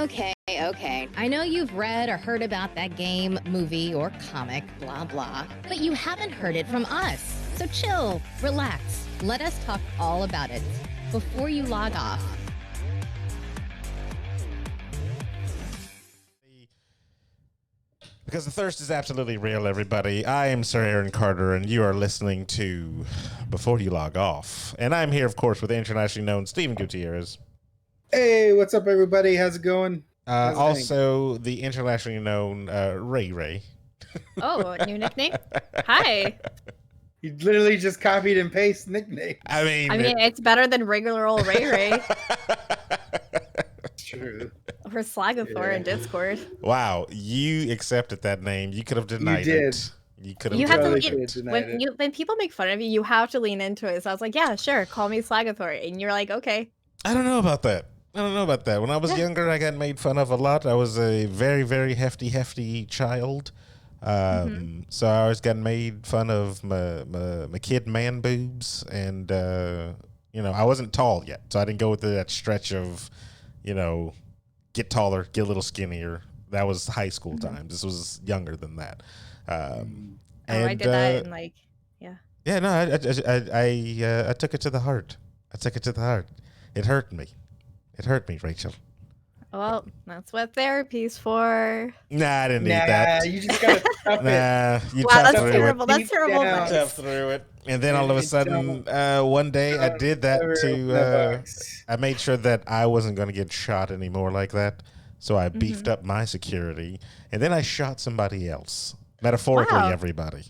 Okay. I know you've read or heard about that game, movie, or comic, blah, blah, but you haven't heard it from us. So chill, relax, let us talk all about it before you log off. Because the thirst is absolutely real, everybody. I am Sir Aaron Carter, and you are listening to Before You Log Off. And I'm here, of course, with the internationally known Stephen Gutierrez. Hey, what's up, everybody? How's it going? Also, the internationally known Ray. Oh, new nickname? Hi. You literally just copied and pasted nickname. I mean, It's better than regular old Ray. True. Or Slagathor in Discord. Wow, you accepted that name. You could have denied it. You could have. You have to Totally when people make fun of you, you have to lean into it. So I was like, yeah, sure, call me Slagathor, and you're like, okay. I don't know about that. When I was younger, I got made fun of a lot. I was a very, very hefty child. So I always got made fun of my kid man boobs. And, I wasn't tall yet. So I didn't go through that stretch of, get taller, get a little skinnier. That was high school time. This was younger than that. I did that in yeah. Yeah, no, I took it to the heart. It hurt me. It hurt me, Rachel. Well, that's what therapy's for. Nah, I didn't need that. You just gotta tough it. You Wow, tough that's through terrible. it. That's terrible. Down. Tough through it. And then all of a sudden, one day I did that to, I made sure that I wasn't going to get shot anymore like that. So I beefed up my security. And then I shot somebody else. Metaphorically, Wow. everybody.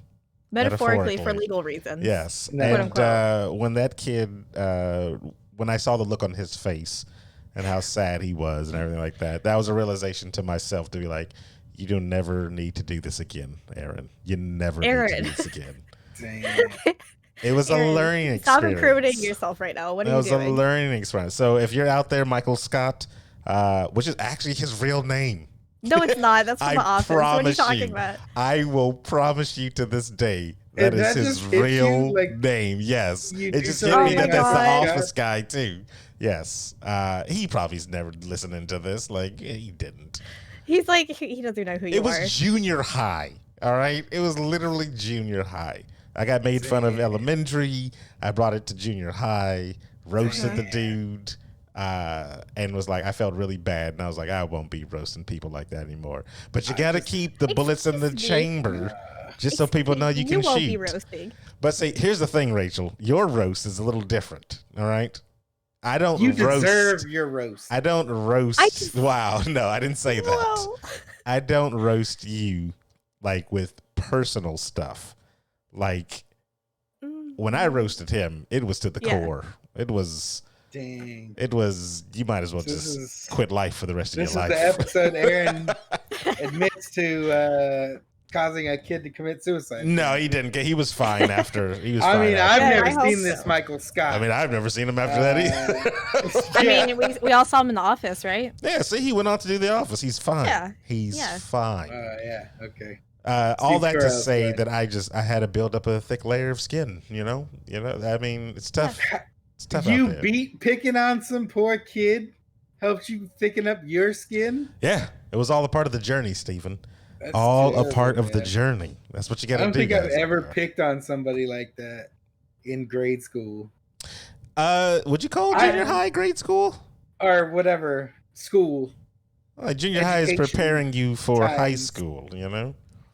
Metaphorically for legal reasons. Yes. Quote, And when that kid, when I saw the look on his face and how sad he was and everything like that, that was a realization to myself to be like, you don't never need to do this again, Aaron. You never need to do this again. Damn. It was Aaron, a learning experience. Stop incriminating yourself right now. What are you doing? It was a learning experience. So if you're out there, Michael Scott, which is actually his real name. No, it's not. That's from The Office. What are you talking about? I will promise you to this day that is his real name. Yes. It just hit me that that's the Office guy, too. Yes. He probably's never listening to this. Like, he didn't. He's like, he doesn't know who you are. It was junior high. All right? It was literally junior high. I got made fun of elementary. I brought it to junior high, roasted the dude, and was like, I felt really bad. And I was like, I won't be roasting people like that anymore. But you got to keep the bullets in the chamber just so people know you can shoot. You won't be roasting. But see, here's the thing, Rachel. Your roast is a little different, all right? I don't roast. You deserve your roast. I don't roast. Wow, no, I didn't say that. Whoa. I don't roast you, like, with personal stuff. Like, when I roasted him, it was to the core. It was... Dang. It was, you might as well just quit life for the rest of your life. This is the episode Aaron admits to causing a kid to commit suicide. No, he didn't. He was fine after. He was I fine mean, after. I've never seen this Michael Scott. I mean, I've never seen him after that either. I mean, we all saw him in The Office, right? Yeah, see, he went on to do The Office. He's fine. Yeah. He's fine. Yeah, okay. All that to say that I had to build up a thick layer of skin, I mean, it's tough. It's tough You out there. beat picking on some poor kid helped you thicken up your skin? Yeah, it was all a part of the journey, Stephen. That's all terrible, a part of man. the journey. That's what you got to do. I don't think guys. I've ever picked on somebody like that in grade school. Would you call junior high grade school? Or whatever, school. Junior high is preparing you for high times. school,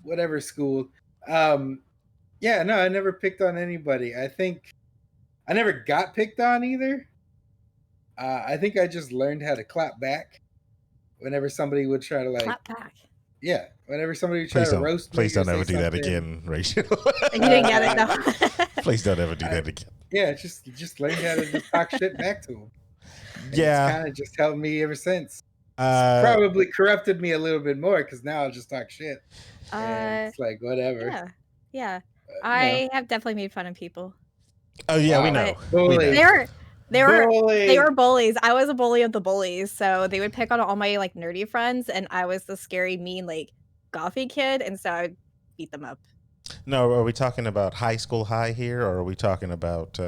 Whatever school. Yeah, no, I never picked on anybody. I think I never got picked on either. I think I just learned how to clap back whenever somebody would try to Clap back. Yeah, whenever somebody would try to roast me. Please don't or ever say do that something. again, Rachel. You didn't get it, though. Please don't ever do that again. Yeah, just learned how to just talk shit back to him. Yeah. It's kind of just helped me ever since. Probably corrupted me a little bit more because now I'll just talk shit. And it's like, whatever. Yeah. I have definitely made fun of people. Oh, yeah, we know. Bully. They were bullies. I was a bully of the bullies. So they would pick on all my like nerdy friends, and I was the scary, mean, like gothy kid, and so I would beat them up. No, are we talking about high school high here, or are we talking about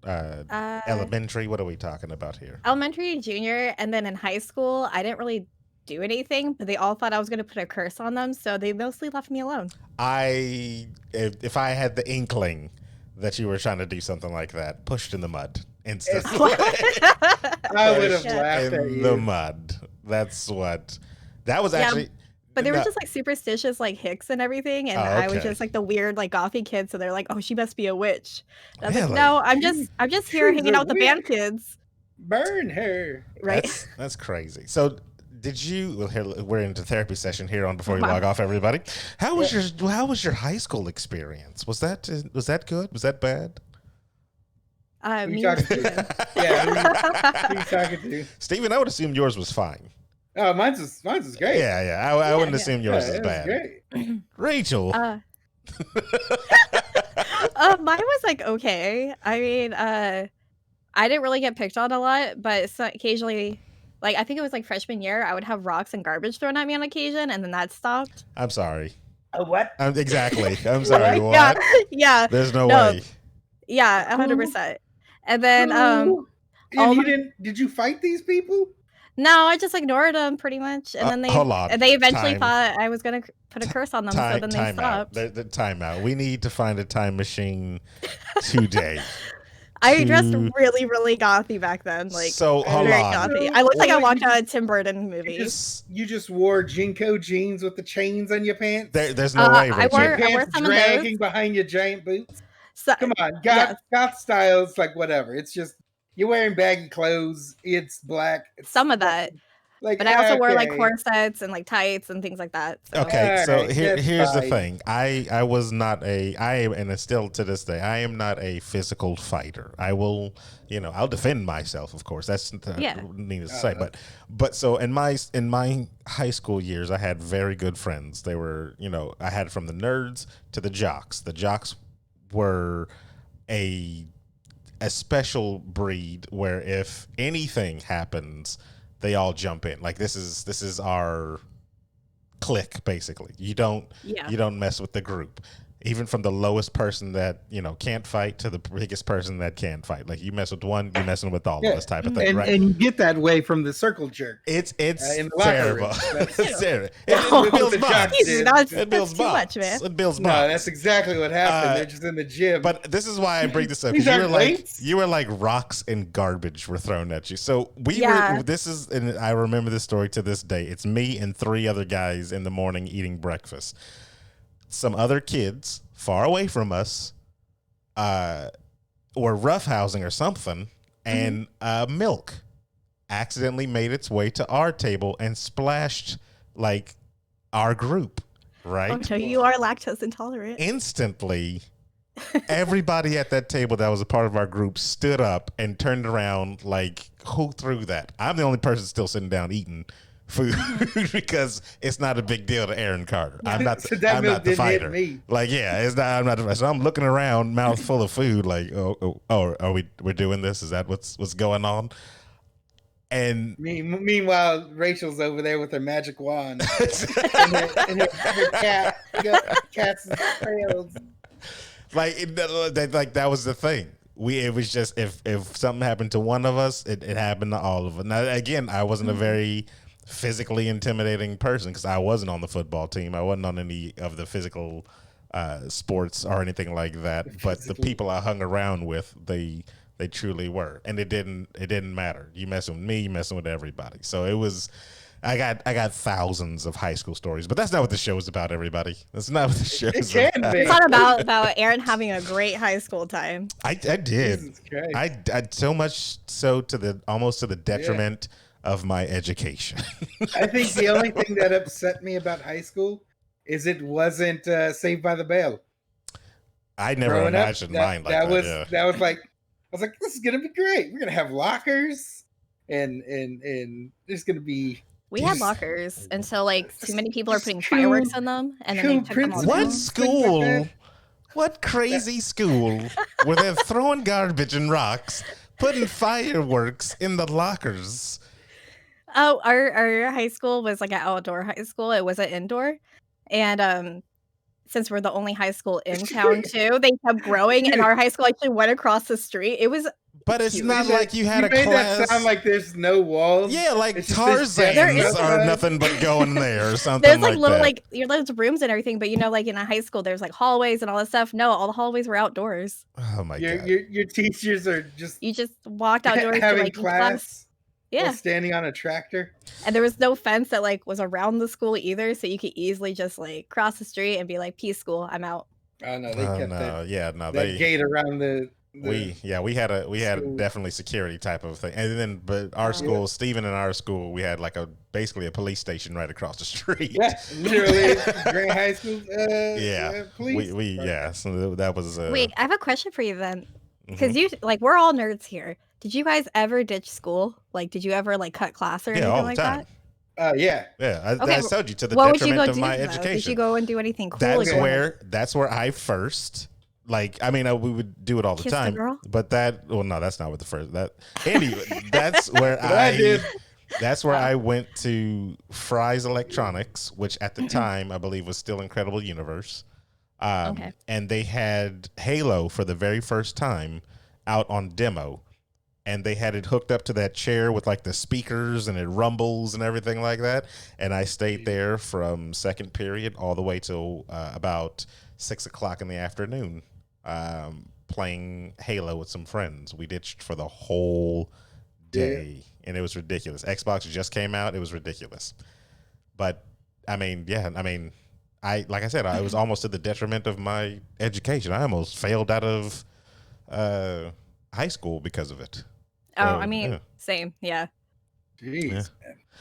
Elementary? What are we talking about here? Elementary, junior, and then in high school, I didn't really do anything, but they all thought I was going to put a curse on them, so they mostly left me alone. If I had the inkling that you were trying to do something like that, pushed in the mud instantly. I would have laughed at in you. the mud. That's what. That was actually. But they were just like superstitious, like Hicks and everything, and I was just like the weird, like gothy kid. So they're like, "Oh, she must be a witch." And I was like, "No, I'm just here she's hanging a out with the band kids." Burn her. Right? That's crazy. So, did you? Well, here we're into therapy session here on Before You Log Off, everybody. How was your high school experience? Was that good? Was that bad? Who you talking to? Yeah, who you talking to? Steven, I would assume yours was fine. Oh, mine's was great. Yeah. I wouldn't assume yours was bad. Great. Rachel. Mine was like okay. I mean, I didn't really get picked on a lot, but occasionally, like I think it was like freshman year, I would have rocks and garbage thrown at me on occasion, and then that stopped. I'm sorry. What? Exactly. I'm sorry. What? Yeah. There's no way. Yeah, 100%. And then Did you fight these people? No, I just ignored them pretty much, and then they eventually thought I was gonna put a curse on them, so then they stopped. The timeout. We need to find a time machine today. I dressed really, really gothy back then. Like, so hold very on. gothy. I looked like I walked out of a Tim Burton movie. You just wore Jinko jeans with the chains on your pants. There's no way. I wore some dragging of those behind your giant boots. So, come on, goth styles like whatever. It's just. You're wearing baggy clothes. It's black. Some of that. But I also wore like corsets and like tights and things like that. So. Okay, so here's the thing. I was not and still to this day, I am not a physical fighter. I will, I'll defend myself, of course. That's needless to say. But so in my high school years, I had very good friends. They were, I had from the nerds to the jocks. The jocks were a special breed where if anything happens, they all jump in. Like this is our clique, basically. You don't mess with the group. Even from the lowest person that, can't fight to the biggest person that can fight. Like you mess with one, you're messing with all of us type of thing, right? And you get that way from the circle jerk. It's terrible. It's terrible. It builds bonds. It builds bonds. No, that's exactly what happened. They're just in the gym. But this is why I bring this up. You were like rocks and garbage were thrown at you. So and I remember this story to this day. It's me and 3 other guys in the morning eating breakfast. Some other kids far away from us were roughhousing or something, and milk accidentally made its way to our table and splashed like our group, right? Oh, so you are lactose intolerant. Instantly, everybody at that table that was a part of our group stood up and turned around like, who threw that? I'm the only person still sitting down eating food because it's not a big deal to Aaron Carter. I'm not the fighter. Like, it's not. I'm not the fighter. So I'm looking around, mouth full of food. Like, we're doing this? Is that what's going on? And meanwhile, Rachel's over there with her magic wand and her cat. Cats and tails. Like that was the thing. It was just if something happened to one of us, it happened to all of us. Now again, I wasn't a very physically intimidating person because I wasn't on the football team. I wasn't on any of the physical sports or anything like that. But the people I hung around with, they truly were, and it didn't matter. You messing with me, you messing with everybody. So it was. I got thousands of high school stories, but that's not what the show is about, everybody. That's not what the show is about. It's not about Aaron having a great high school time. I did. I so much so almost to the detriment of my education. I think the only thing that upset me about high school is it wasn't Saved by the Bell. I never imagined mine like that. That was like, I was like, this is gonna be great. We're gonna have lockers, and there's gonna be. We had lockers, and so like too many people are putting fireworks in them, and then they took them all down. What school? What crazy school where they're throwing garbage and rocks, putting fireworks in the lockers? Oh, our high school was like an outdoor high school. It wasn't indoor, and since we're the only high school in town too, they kept growing, and our high school actually went across the street. It was But it's cute. not like you had a made class. that sound like there's no walls. Yeah, like It's just this Tarzans desk are outside. nothing but going there or something There's like like little that. like there's rooms and everything, but like in a high school, there's like hallways and all that stuff. No, all the hallways were outdoors. Oh my Your, god. your teachers are just You just walked outdoors to having like each class Yeah, while standing on a tractor. and there was no fence that like was around the school either, so you could easily just like cross the street and be like, "Peace, school, I'm out." Oh no, they Oh kept no, yeah, no, that gate around the we had school. definitely security type of thing, and then but our school, Stephen and our school, we had like basically a police station right across the street. Yeah, literally Grant High School. Police. So that was. Wait, I have a question for you then, because mhm. you like we're all nerds here. Did you guys ever ditch school? Like, did you ever like cut class or anything all the like time. that? Yeah. Yeah, Okay, I told you to the What would you detriment go of do? my Though? Did education. you go and do anything cool? That's or where I first, like, I mean, we would do it all the Kiss the time, girl? but no, that's not what the first, anyway, that's where But I did. that's where I went to Fry's Electronics, which at the time I believe was still Incredible Universe. Okay. And they had Halo for the very first time out on demo. And they had it hooked up to that chair with like the speakers and it rumbles and everything like that. And I stayed there from second period all the way till about 6 o'clock in the afternoon, playing Halo with some friends. We ditched for the whole day, and it was ridiculous. Xbox just came out; it was ridiculous. But I mean, like I said, I was almost to the detriment of my education. I almost failed out of high school because of it. Oh, So, I mean, yeah. same, yeah. Jeez. Yeah.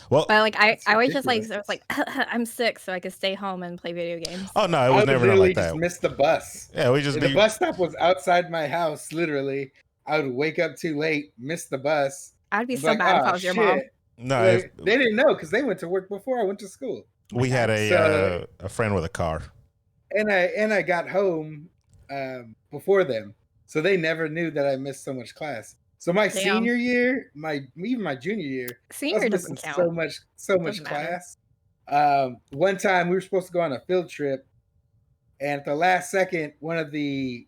Well, But like, I That's always just like, ridiculous. I was like, I'm sick, so I could stay home and play video games. oh no, it I was would never done literally like just that. miss the bus. Yeah, we just If the bus stop was outside my house, literally, I would wake up too late, miss the bus. I'd be and so like, mad if "Ah, I was your mom. shit." no. Like, they didn't know because they went to work before I went to school. We had So- a friend with a car. And I got home before them, so they never knew that I missed so much class. So my Damn. senior year, even my junior year, I Senior was doesn't missing count. so much Doesn't matter. class. One time we were supposed to go on a field trip, and at the last second, one of the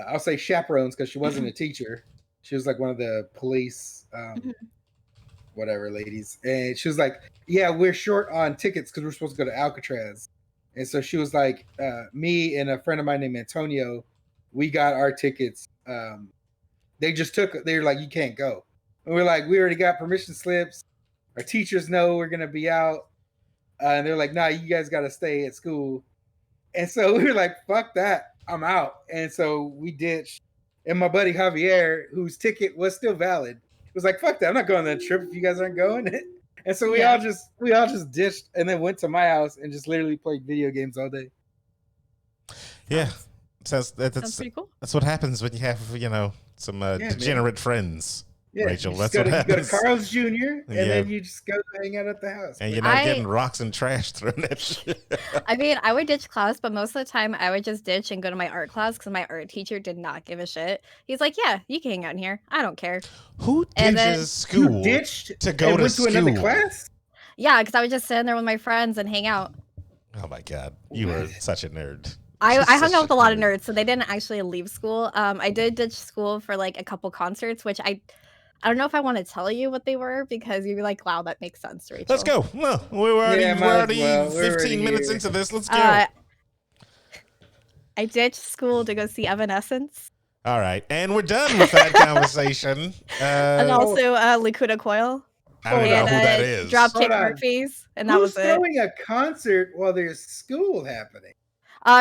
I'll say chaperones because she wasn't a teacher. She was like one of the police, whatever ladies, and she was like, "Yeah, we're short on tickets because we're supposed to go to Alcatraz." And so she was like, "Me and a friend of mine named Antonio, we got our tickets." They just they were like, "You can't go." And we're like, "We already got permission slips. Our teachers know we're gonna be out." And they're like, "Nah, you guys gotta stay at school." And so we were like, "Fuck that, I'm out." And so we ditched. And my buddy Javier, whose ticket was still valid, was like, "Fuck that, I'm not going on that trip if you guys aren't going." And so we all just ditched and then went to my house and just literally played video games all day. Yeah, Sounds that's pretty cool. what happens when you have some degenerate friends. Yeah, Rachel, you that's just what go happens. to Carl's Jr. and Yeah. then you just go hang out at the house. And you're not I- getting rocks and trash thrown at you. I mean, I would ditch class, but most of the time I would just ditch and go to my art class because my art teacher did not give a shit. He's like, "Yeah, you can hang out in here. I don't care." Who And then- ditches school You ditched to go and to went to another school? class? Yeah, because I would just sit in there with my friends and hang out. Oh my god, you were such a nerd. I hung Such out with a lot of nerd. nerds, so they didn't actually leave school. I did ditch school for like a couple concerts, which I don't know if I want to tell you what they were because you're like, wow, that makes sense, Rachel. Let's go. Well, we're already, Yeah, might we're as already well. We're 15 already minutes here. into this. Let's go. I ditched school to go see Evanescence All right, and we're done with that conversation. and also Lakuta Coil I don't know and who that is. Dropkick Hold on. Murphys, and that Who's was it. throwing a concert while there's school happening?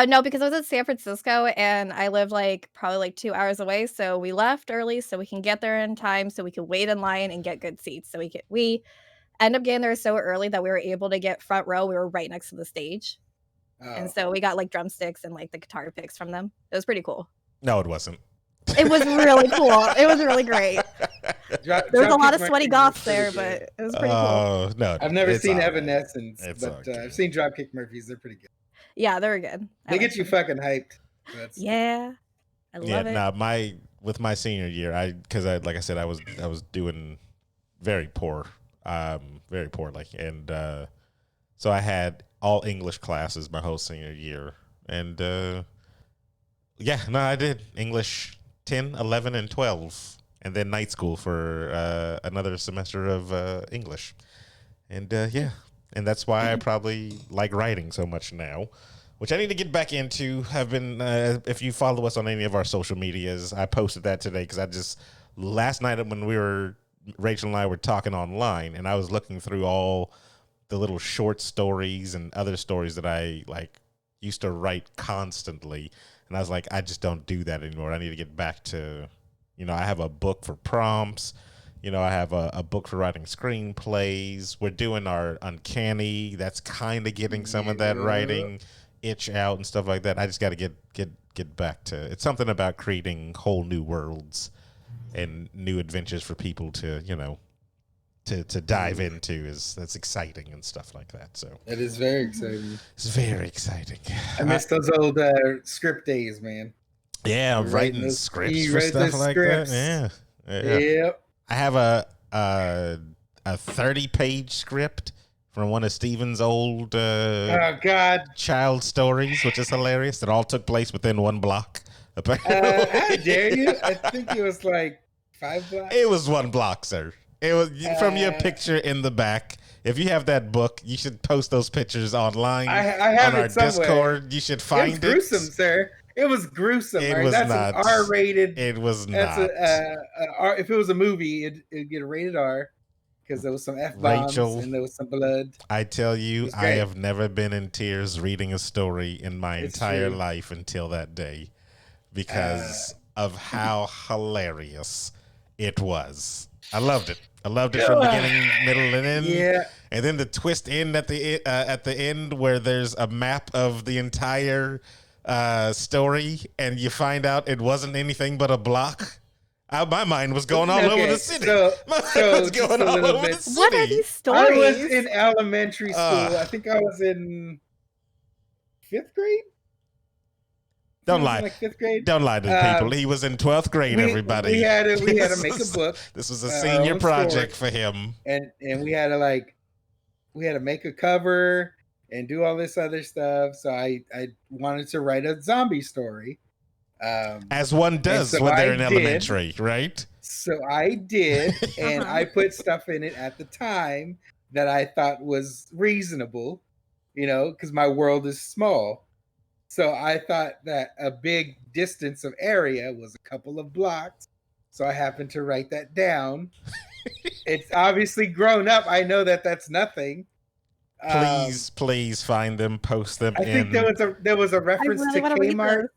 No, because I was in San Francisco and I live like probably like 2 hours away, so we left early so we can get there in time, so we could wait in line and get good seats. So we end up getting there so early that we were able to get front row. We were right next to the stage. And Oh. so we got like drumsticks and like the guitar picks from them. It was pretty cool. No, it wasn't. It was really cool. It was really great. There was a lot of Dropkick sweaty Murphys goths is there, pretty good. but it was pretty cool. Oh no, I've never it's seen all right. Evanescence, It's but okay. I've seen Dropkick Murphys. They're pretty good. Yeah, they were good. I They get liked you them. fucking hyped. That's, Yeah, I love it. Nah, with my senior year, because like I said, I was doing very poorly, and so I had all English classes my whole senior year. And yeah, no, I did English 10, 11, and 12, and then night school for another semester of English. And yeah, and that's why I probably like writing so much now, which I need to get back into. I've been, if you follow us on any of our social medias, I posted that today because last night when Rachel and I were talking online, and I was looking through all the little short stories and other stories that I used to write constantly. And I was like, I just don't do that anymore. I need to get back to, I have a book for prompts. I have a book for writing screenplays. We're doing our Uncanny. That's kind of getting some of that writing itch out and stuff like that. I just got to get back to it's something about creating whole new worlds and new adventures for people to, to dive into. That's exciting and stuff like that. So that is very exciting. It's very exciting. I miss those old script days, man. Yeah, writing scripts for stuff like that. Yeah. Yep. I have a 30-page script from one of Steven's old child stories, which is hilarious. That all took place within one block. How dare you? I think it was like 5 blocks. It was 1 block, sir. It was from your picture in the back. If you have that book, you should post those pictures online. I have on it our somewhere. Discord. You should find it. It was gruesome, sir. It was gruesome. It right? was That's not. An R-rated. It was that's not. If it was a movie, it'd get a rated R because there was some F-bombs and there was some blood. I tell you, I have never been in tears reading a story in my entire life until that day because of how hilarious it was. I loved it. I loved it from beginning, middle, and end. Yeah. And then the twist in at the end where there's a map of the entire story, and you find out it wasn't anything but a block. My mind was going all over the city. My mind was going all over the city. What are these stories? I was in elementary school. I think I was in 5th grade. Don't lie. Like 5th grade. Don't lie to the people. He was in 12th grade, everybody. We had to make a book. This was a senior project for him. And we had to make a cover and do all this other stuff. So I wanted to write a zombie story. As one does when they're in elementary, right? So I did, and I put stuff in it at the time that I thought was reasonable, because my world is small. So I thought that a big distance of area was a couple of blocks. So I happened to write that down. It's obviously grown up. I know that that's nothing. Please find them, post them. I think there was a reference to Kmart.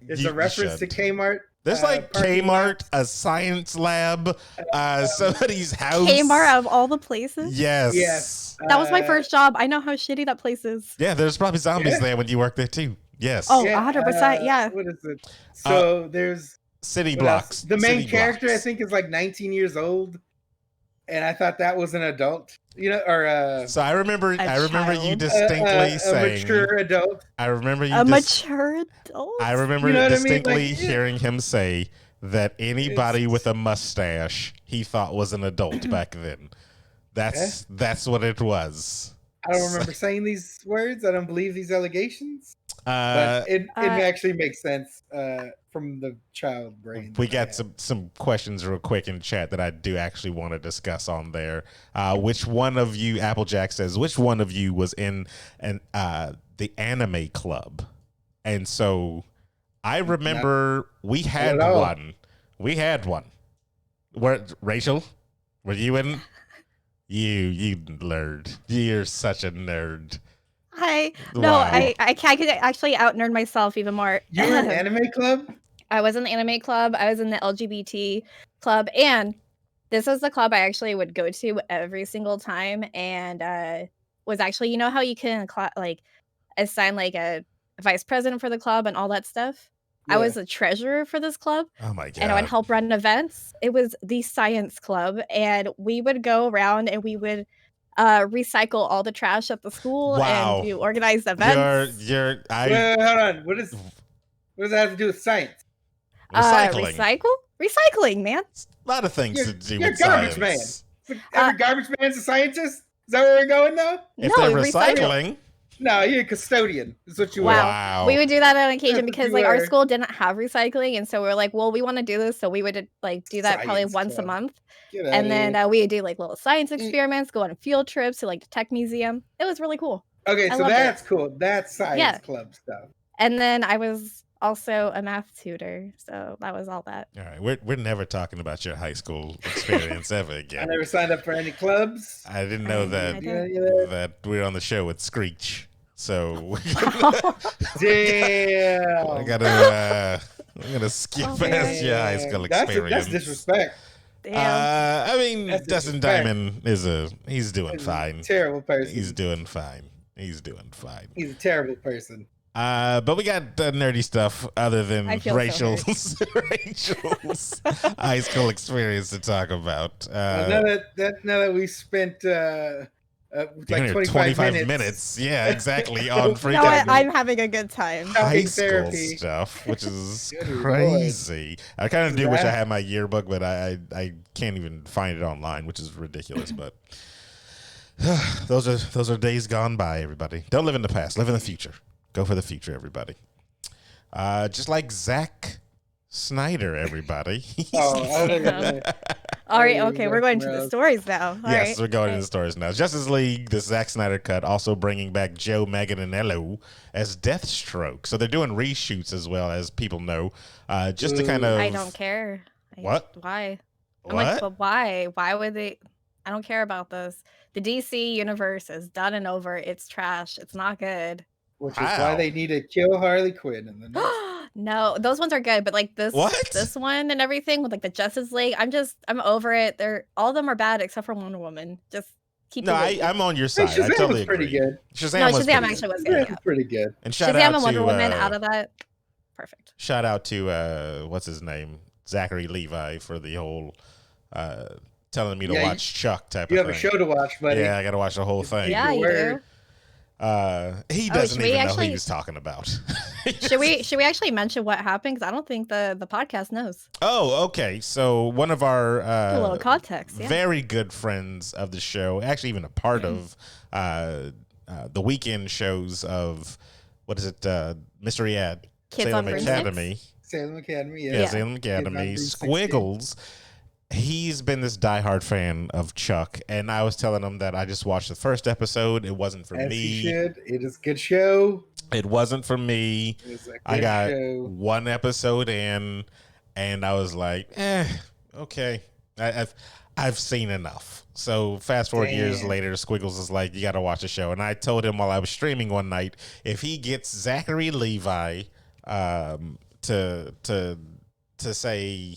There's a reference to Kmart. There's Kmart, a science lab, somebody's house. Kmart of all the places? Yes. That was my first job. I know how shitty that place is. Yeah, there's probably zombies there when you work there too. Yes. Oh, 100%, yeah. What is it? So there's... City blocks. The main character, I think, is like 19 years old. And I thought that was an adult. So I remember you distinctly saying... A mature adult. I remember you... A mature adult? I remember distinctly hearing him say that anybody with a mustache he thought was an adult back then. That's what it was. I don't remember saying these words. I don't believe these allegations. But it actually makes sense from the child brain. We got some questions real quick in chat that I do actually want to discuss on there. Which one of you, Applejack says, which one of you was in the anime club? And so I remember we had one. We had one. Rachel, were you in? You nerd. You're such a nerd. I could actually out nerd myself even more. You were in anime club? I was in the anime club. I was in the LGBT club, and this was the club I actually would go to every single time. And was actually, how you can assign a vice president for the club and all that stuff. Yeah. I was the treasurer for this club. Oh my God. And I would help run events. It was the science club, and we would go around and we would recycle all the trash at the school and do organized events. Wait, hold on. What does that have to do with science? Recycling, man. A lot of things to do with science. Man. Every garbage man's a scientist? Is that where we're going now? If they're recycling. No, you're a custodian. Is what you were. Wow. We would do that on occasion That's what because you like our were. school didn't have recycling, and so we were like, well, we want to do this, so we would like do that probably Science once a club. month, Get out and of then here. we would do like little science experiments, go on field trips to like the tech museum. It was really cool. Okay, I so loved that's cool. That's science Yeah. club stuff. And then I was also a math tutor, so that was all that. All right, we're never talking about your high school experience ever I again. never signed up for any clubs. I didn't know I that did. that we're on the show with Screech, so Damn. I'm gonna skip Oh, past your high school experience. That's disrespect. Damn. I mean, That's Dustin disrespect. Diamond he's doing He's a fine. terrible person. He's doing fine. He's doing fine. He's a terrible person. But we got nerdy stuff other than I feel so Rachel's Rachel's high school experience to talk about. now that we spent like 25 minutes. Yeah, exactly. On No, freaking I'm having a good time. high talking school therapy. stuff, which is Good Lord. crazy. I kind of do wish I That- had my yearbook, but I can't even find it online, which is ridiculous. But those are days gone by. Everybody, don't live in the past. Live in the future. Go for the future, everybody. Just like Zack Snyder, everybody. Oh, I don't know. All right, Oh, okay, we're going to the gross. stories now. All Yes, right. we're going Okay. into the stories now. Justice League, the Zack Snyder cut, also bringing back Joe Manganiello as Deathstroke. So they're doing reshoots as well, as people know, just to kind of. I don't care. What? Why? I'm What? like, but why? Why would they? I don't care about this. The DC universe is done and over. It's trash. It's not good. Which is Wow. why they need to kill Harley Quinn in the next. No, those ones are good, but like this one and everything with like the Justice League, I'm over it. All of them are bad except for Wonder Woman. Just keep No, it moving. I'm on your Hey, side. I Shazam totally was pretty agree. good. Shazam No, was Shazam pretty actually good. was Yeah, good. Yeah. pretty good. And shout Shazam out and Wonder to Woman out of that. Perfect. shout out to what's his name, Zachary Levi, for the whole telling me to Yeah, watch Chuck type You of have a thing. show to watch, buddy. Yeah, I got to watch the whole thing. Yeah, you word. do. He Oh, doesn't should we even know who actually- he's talking about. Should we actually mention what happened? Because I don't think the podcast knows. Oh, okay. So one of our A little context. Yeah. very good friends of the show, actually even a part of the weekend shows of what is it, Mystery Ad, Kids Salem on Broomsticks? Academy. Salem Academy. Yeah, Yeah. Salem Academy. Broomsticks, Squiggles. He's been this diehard fan of Chuck, and I was telling him that I just watched the first episode. It wasn't for As me. he should. It is a good show. It wasn't for me. It is a good I got show. one episode in, and I was like, okay, I've seen enough. So fast forward years Damn. later, Squiggles is like, you got to watch the show. And I told him while I was streaming one night, if he gets Zachary Levi to say,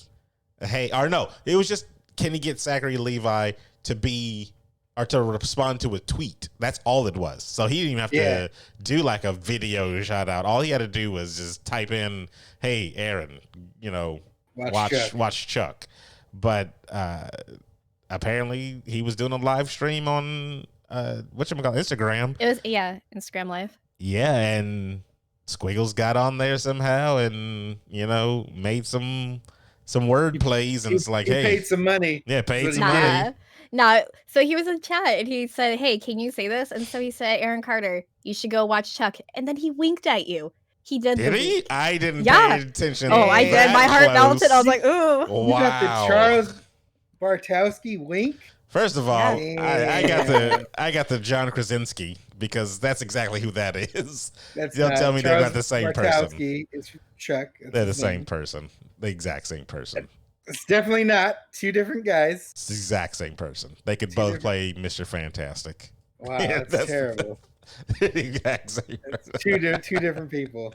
hey, or no, it was just, can he get Zachary Levi to be or to respond to a tweet? That's all it was. So he didn't even have to do like a video shout out. All he had to do was just type in, hey, Aaron, watch Chuck. But apparently he was doing a live stream on whatchamacallit, Instagram. It was Instagram Live. Yeah, and Squiggles got on there somehow and made some word plays, and it's like, he hey, paid some money. yeah, paid But some he money. Nah. So he was in chat and he said, hey, can you say this? And so he said, Aaron Carter, you should go watch Chuck. And then he winked at you. He did. Did the he? wink. I didn't Yeah. pay attention. Oh, I did. that My heart close. melted. I was like, ooh. You got the Wow. Charles Bartowski wink. First of all, Yeah. I got the John Krasinski, because that's exactly who that is. That's Don't not tell me they're Charles not the same person. Bartowski. It's Chuck. That's They're the his same name. person. The exact same person. It's definitely not two different guys. It's the exact same person. They could Two both different- play Mr. Fantastic. Wow, Yeah, that's that's- terrible. The exact same person. That's two different people.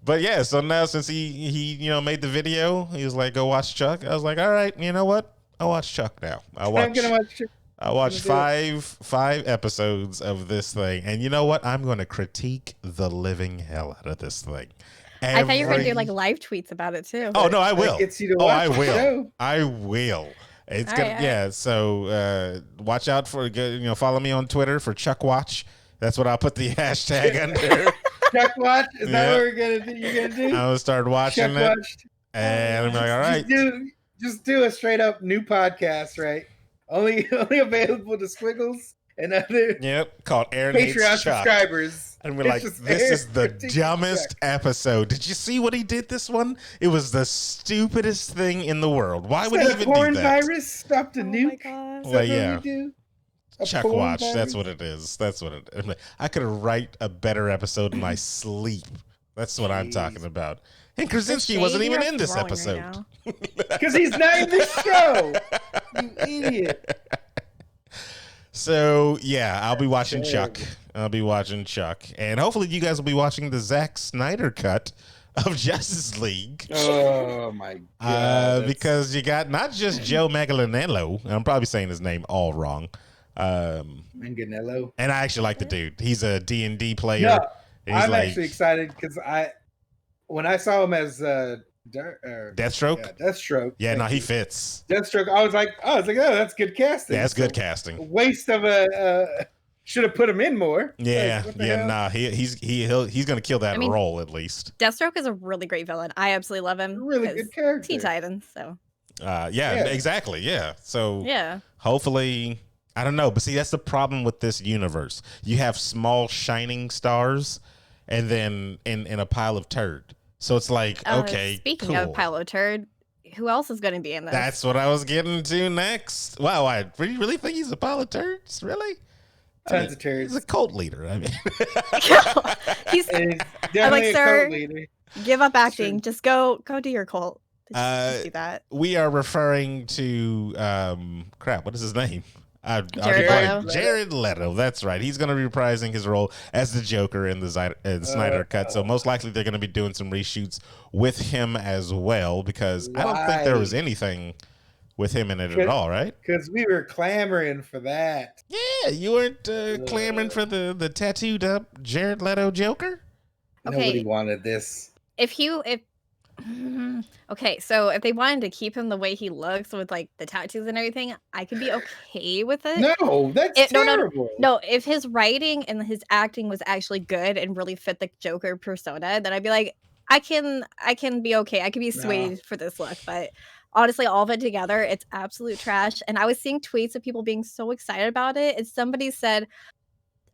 But yeah, so now since he made the video, he was like, go watch Chuck. I was like, all right, you know what? I'll watch Chuck now. I'm gonna watch. I watched gonna do five episodes of this thing, and you know what? I'm going to critique the living hell out of this thing. I thought you were going to do Every- like live tweets about it too. Oh no, I will. That gets you to Oh, watch I the will. show. I will. It's All gonna right, yeah. So watch out for follow me on Twitter for Chuck Watch. That's what I'll put the hashtag under. Chuck watch. Is that Yeah. what we're gonna do? You're gonna do? I'm gonna start watching Chuck it, watched. and I'm like, all right. Just do a straight up new podcast, right? Only available to Squiggles and other Yep, called Aaron Hates Patreon Chuck. subscribers. And we're It's like, just this is the critiquing dumbest episode. Did you see what he did this one? It was the stupidest thing in the world. Why would he Instead of even do porn that? virus stopped a Oh my nuke. gosh. Is Well, that yeah. what we do? A Chuck porn Watch. virus? That's what it is. That's what it is. I could write a better episode in my sleep. That's what I'm talking about. And Krasinski wasn't even in this episode. Because he's not in the show. You idiot. So, yeah, I'll be watching Terrible. Chuck. I'll be watching Chuck. And hopefully you guys will be watching the Zack Snyder cut of Justice League. Oh my god. Because you got not just Joe Manganiello, and I'm probably saying his name all wrong. Manganiello. And I actually like the dude. He's a D&D player. No, And he's I'm like actually excited because when I saw him as Deathstroke. Deathstroke. Yeah, no, thank he you. fits. Deathstroke. I was like, oh, that's good casting. Yeah, that's good So, casting. waste of a. Should have put him in more. Yeah, Like, what the yeah, hell? nah. He's gonna kill that I mean, role at least. Deathstroke is a really great villain. I absolutely love him. Really 'cause good character. Teen Titans. So Yeah, exactly. Yeah. So yeah. hopefully, I don't know, but see, that's the problem with this universe. You have small shining stars, and then in a pile of turd. So it's like, okay, Speaking cool. of Pilo Turd, who else is going to be in this? That's what I was getting to next. Wow, I really think he's a pile of turds? Really? Tons of turds. He's a cult leader. I mean, He's And he's I'm definitely like, a sir, cult leader. give up acting. Just go do your cult. Just do that. we are referring to crap. What is his name? Jared Leto. Jared Leto. That's right. He's going to be reprising his role as the Joker in the Snyder Cut. So most likely they're going to be doing some reshoots with him as well, because I don't think there was anything with him in it at all, right? Because we were clamoring for that. Yeah, you weren't clamoring for the tattooed up Jared Leto Joker? Okay. Nobody wanted this. Okay, so if they wanted to keep him the way he looks with like the tattoos and everything, I could be okay with it. No, that's No, terrible. No, if his writing and his acting was actually good and really fit the Joker persona, then I'd be like, I can be okay. I can be swayed for this look. But honestly, all of it together, it's absolute trash. And I was seeing tweets of people being so excited about it. And somebody said,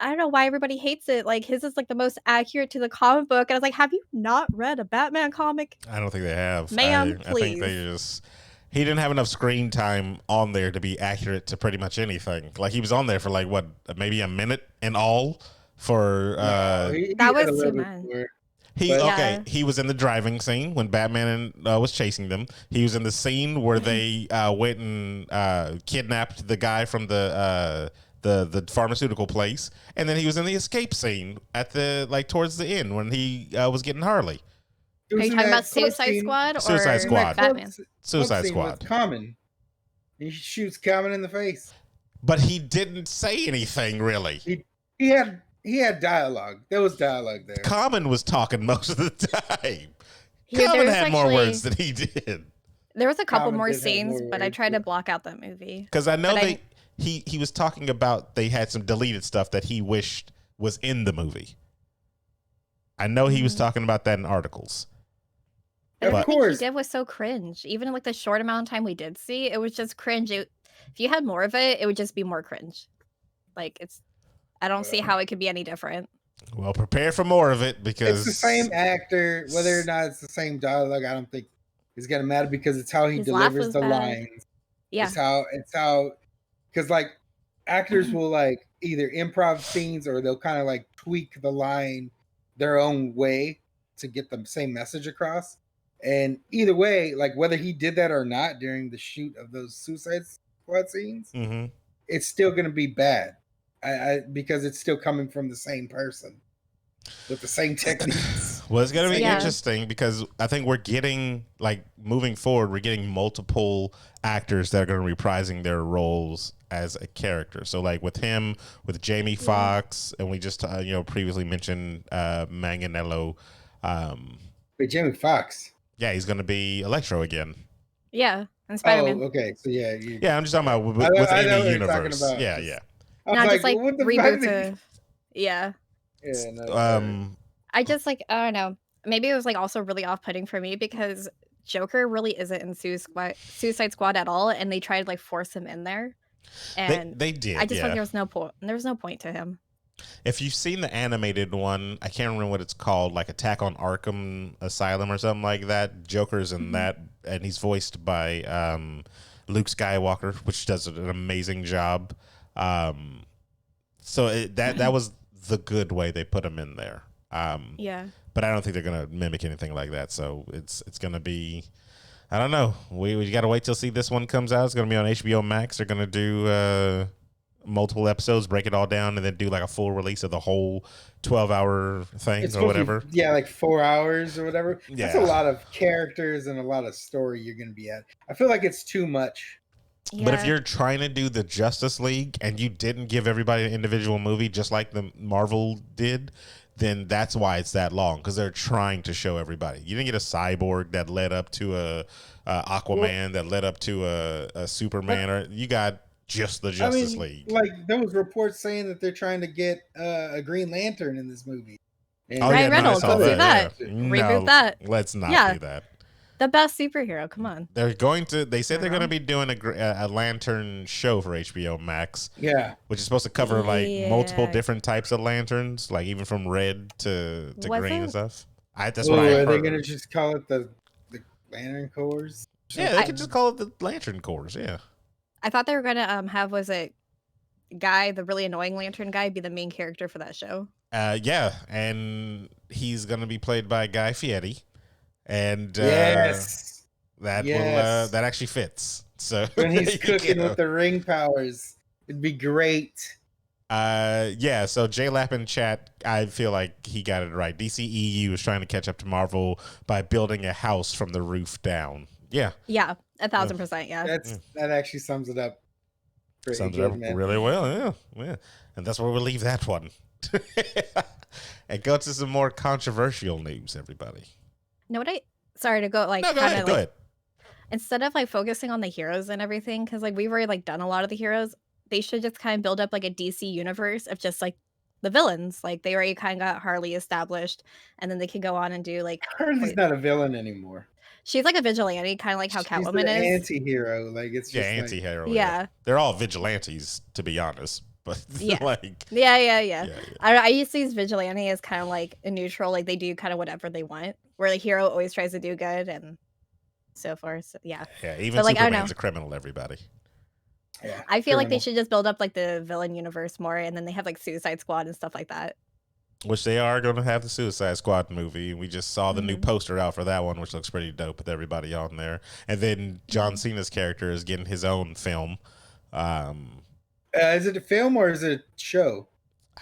I don't know why everybody hates it. Like his is like the most accurate to the comic book. And I was like, have you not read a Batman comic? I don't think they have. Ma'am, I think they just... He didn't have enough screen time on there to be accurate to pretty much anything. Like he was on there for like what, maybe a minute in all for That was too much. He was in the driving scene when Batman was chasing them. He was in the scene where they went and kidnapped the guy from the pharmaceutical place, and then he was in the escape scene at the towards the end when he was getting Harley. Are you talking about Suicide Squad or Suicide Squad. Batman? Suicide Squad. Common. He shoots Common in the face. But he didn't say anything really. He had dialogue. There was dialogue there. Common was talking most of the time. Yeah, Common there's had more actually- words than he did. There was a couple Common more did have scenes, more but I words, tried to yeah. block out that movie. Because I know But he was talking about they had some deleted stuff that he wished was in the movie. I know he was talking about that in articles. But Of everything course. he did was so cringe. Even in like the short amount of time we did see, it was just cringe. If you had more of it, it would just be more cringe. Like I don't see how it could be any different. Well, prepare for more of it because It's the same actor. Whether or not it's the same dialogue, I don't think it's gonna matter because it's how he His laugh delivers was the bad. lines. Yeah. It's how because actors will either improv scenes or they'll kind of tweak the line their own way to get the same message across. And either way, whether he did that or not during the shoot of those Suicide Squad scenes, Mhm. it's still going to be bad. Because it's still coming from the same person with the same techniques. Well, it's going to be Yeah. interesting because I think we're getting, moving forward, we're getting multiple actors that are going to be reprising their roles as a character. So, with him, with Jamie Foxx, and we just, previously mentioned Manganiello. But Jamie Foxx. Yeah, he's going to be Electro again. Yeah. And Spider-Man. Oh, okay. So yeah. Yeah, I'm just talking about I within know the what you're talking universe. about. Yeah, yeah. I was Not just what the fuck reboot did to yeah. Yeah, no, I just I don't know. Maybe it was also really off-putting for me because Joker really isn't in Suicide Squad at all, and they tried to force him in there. And They did. I just yeah. felt there was no point. There was no point to him. If you've seen the animated one, I can't remember what it's called, like Attack on Arkham Asylum or something like that. Joker's in that, and he's voiced by Luke Skywalker, which does an amazing job. So that was the good way they put him in there. Yeah. But I don't think they're gonna mimic anything like that. So it's gonna be, I don't know. We gotta wait till see this one comes out. It's gonna be on HBO Max. They're gonna do multiple episodes, break it all down, and then do like a full release of the whole 12-hour thing It's or supposed to whatever. be, yeah, like 4 hours or whatever. Yeah. That's a lot of characters and a lot of story you're going to be at. I feel like it's too much. But if you're trying to do the Justice League and you didn't give everybody an individual movie just like the Marvel did, then that's why it's that long, because they're trying to show everybody. You didn't get a Cyborg that led up to a Aquaman, that led up to a Superman, or you got just the Justice League. Like there was reports saying that they're trying to get a Green Lantern in this movie. And Ryan Reynolds, I saw let's do that. Yeah. Reboot that. Let's not do that. The best superhero. Come on. They're going to. They said they're going to be doing a Lantern show for HBO Max. Yeah, which is supposed to cover like multiple different types of lanterns, like even from red to green and stuff. That's what I heard. Are they going to just call it the Lantern Corps? Yeah, they could just call it the Lantern Corps. Yeah. I thought they were gonna have the really annoying Lantern guy, be the main character for that show. Yeah, and he's gonna be played by Guy Fieri, and yes, that actually fits. So when he's cooking with the ring powers, it'd be great. Yeah. So J-Lap in chat, I feel like he got it right. DCEU is trying to catch up to Marvel by building a house from the roof down. Yeah. Yeah, 1,000%. Yeah. That actually sums it up. Sums it up really well. Yeah. And that's where we'll leave that one. And go to some more controversial news, everybody. No, sorry to go go ahead. Instead of like focusing on the heroes and everything, because like we've already like done a lot of the heroes, they should just kind of build up like a DC universe of just like the villains. Like they already kind of got Harley established, and then they could go on and do like Harley's not a villain anymore. She's like a vigilante, kind of like how Catwoman is. Anti-hero, like it's just anti-hero. Yeah, they're all vigilantes, to be honest. But yeah. I used to use vigilante as kind of like a neutral, like they do kind of whatever they want. Where the hero always tries to do good and so forth. So, yeah. Yeah, even like, Superman's a criminal, everybody. Yeah, I feel like they should just build up like the villain universe more, and then they have like Suicide Squad and stuff like that. Which they are going to have the Suicide Squad movie. We just saw the new poster out for that one, which looks pretty dope with everybody on there. And then John Cena's character is getting his own film. Is it a film or is it a show?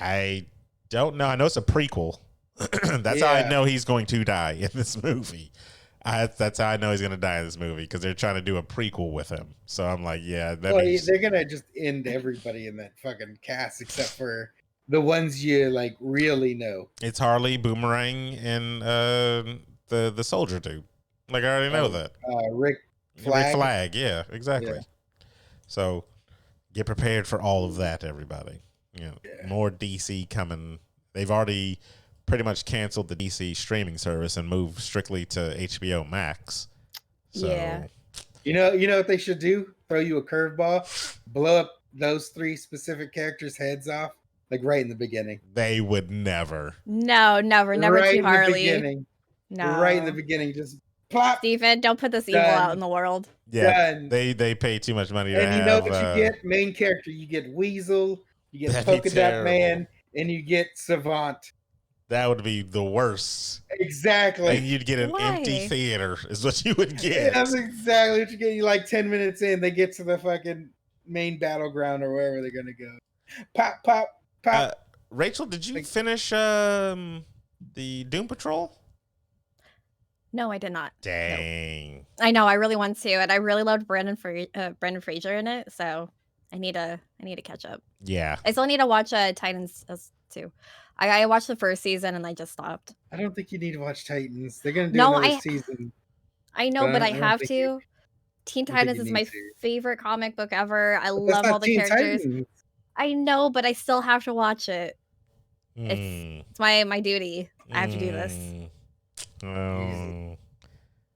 I don't know. I know it's a prequel. That's how I know he's going to die in this movie. That's how I know he's going to die in this movie, because they're trying to do a prequel with him. So I'm like, yeah. They're going to just end everybody in that fucking cast except for the ones you like really know. It's Harley, Boomerang, and the soldier dude. Like I already know that. Rick Flag. Rick Flag, yeah, exactly. Yeah. So get prepared for all of that, everybody. More DC coming. They've already pretty much canceled the DC streaming service and moved strictly to HBO Max. So, yeah. You know what they should do? Throw you a curveball, blow up those 3 specific characters' heads off. Like right in the beginning. They would never. No, never right to Harley. No. Right in the beginning, just plop. Steven, don't put this evil out in the world. Yeah, they pay too much money. And you know what you get? Main character. You get Weasel, you get Polka Dot Man, and you get Savant. That would be the worst. Exactly. And you'd get an empty theater is what you would get. That's exactly what you get. You like 10 minutes in, they get to the fucking main battleground or wherever they're going to go. Pop, pop. Rachel, did you finish the Doom Patrol? No, I did not. Dang. No. I know. I really want to, and I really loved Brendan Fraser in it. So I need to catch up. Yeah. I still need to watch Titans too. I watched the first season and I just stopped. I don't think you need to watch Titans. They're gonna do another season. I know, but I have to. Teen Titans is my favorite comic book ever. I love all the characters. Titans. I know, but I still have to watch it. It's my duty. I have to do this. Oh.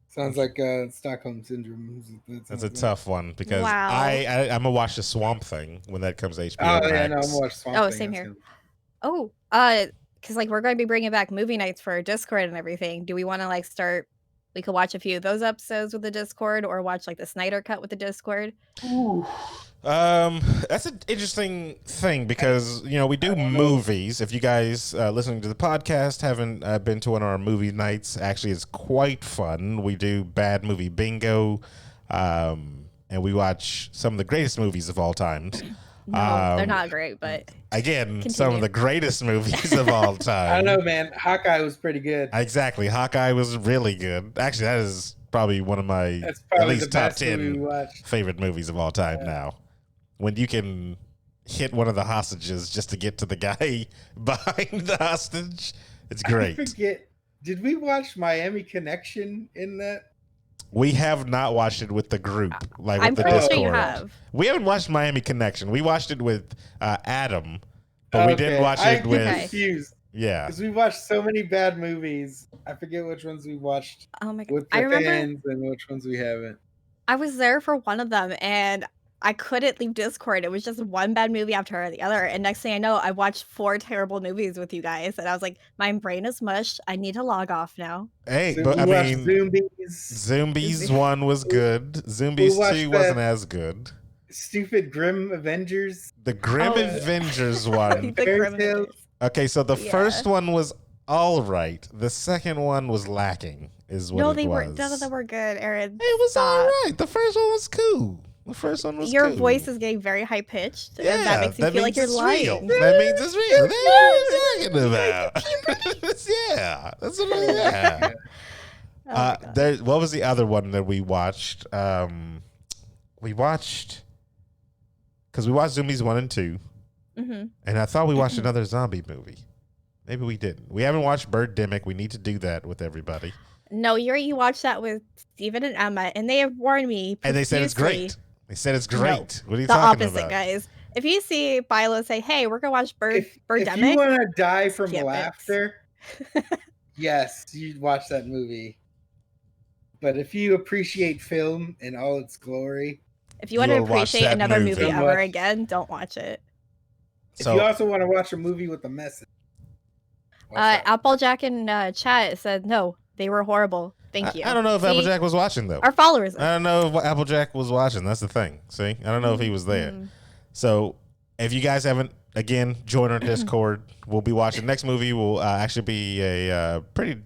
Sounds like Stockholm Syndrome. That's a tough one, because I'm going to watch the Swamp Thing when that comes to HBO Max. Yeah, no, I'm going to watch Swamp Thing. Same here. Oh, because like we're going to be bringing back movie nights for our Discord and everything. Do we want to like start? We could watch a few of those episodes with the Discord, or watch like the Snyder Cut with the Discord. Ooh. That's an interesting thing because we do movies. If you guys listening to the podcast haven't been to one of our movie nights, actually it's quite fun. We do bad movie bingo, and we watch some of the greatest movies of all times. No, they're not great, but again, some continue. of the greatest movies of all time. I don't know, man. Hawkeye was pretty good. Exactly, Hawkeye was really good. Actually, that is probably one of my That's at probably least the top best movie 10 we watched. favorite movies of all time now. When you can hit one of the hostages just to get to the guy behind the hostage, it's great. I forget. Did we watch Miami Connection in that? We have not watched it with the group, like I'm with the pretty Discord. sure you have. We haven't watched Miami Connection. We watched it with Adam, but we didn't watch I it with. get confused Yeah. because we watched so many bad movies. I forget which ones we watched Oh my god! with I the remember fans and which ones we haven't. I was there for one of them, and I couldn't leave Discord. It was just one bad movie after the other, and next thing I know, I watched 4 terrible movies with you guys, and I was like, my brain is mush. I need to log off now. Hey, So but we I watched mean, Zombies, Zombies 1 was good. Zombies watched 2 wasn't that- as good. Stupid Grim Avengers. The Grim Oh. Avengers one. The Fairy Grim Tale. Avengers. Okay, so the Yeah. first one was all right. The second one was lacking, is what No, it they was. were none of them were good, Aaron. It was Stop. all right. The first one was cool. The first one was Your cool. voice is getting very high pitched, Yeah, and that makes you feel like means you're it's real. lying. That means it's real. That's what I'm talking about. Yeah, that's what I'm yeah. Oh my God. There. What was the other one that we watched? We watched because we watched Zombies 1 and 2, Mhm. and I thought we watched another zombie movie. Maybe we didn't. We haven't watched Birdemic. We need to do that with everybody. No, you watched that with Steven and Emma, and they have warned me. And they said it's profusely. great. They said it's No, great. What are you The talking opposite, about? guys. If you see BYLO say, "Hey, we're gonna watch If you Birdemic," want to die from skip it. laughter, yes, you'd watch that movie. But if you appreciate film in all its glory, if you want to You'll watch appreciate that another movie. movie Don't ever watch- again, don't watch it. if So you also want to watch a movie with a message, watch that. Applejack in chat said no, they were horrible. Thank you. I don't know if See? Applejack was watching though. Our followers. I don't know if Applejack was watching. That's the thing. See, I don't know if he was there. Mm. So if you guys haven't, again, join our Discord. We'll be watching. Next movie will actually be a pretty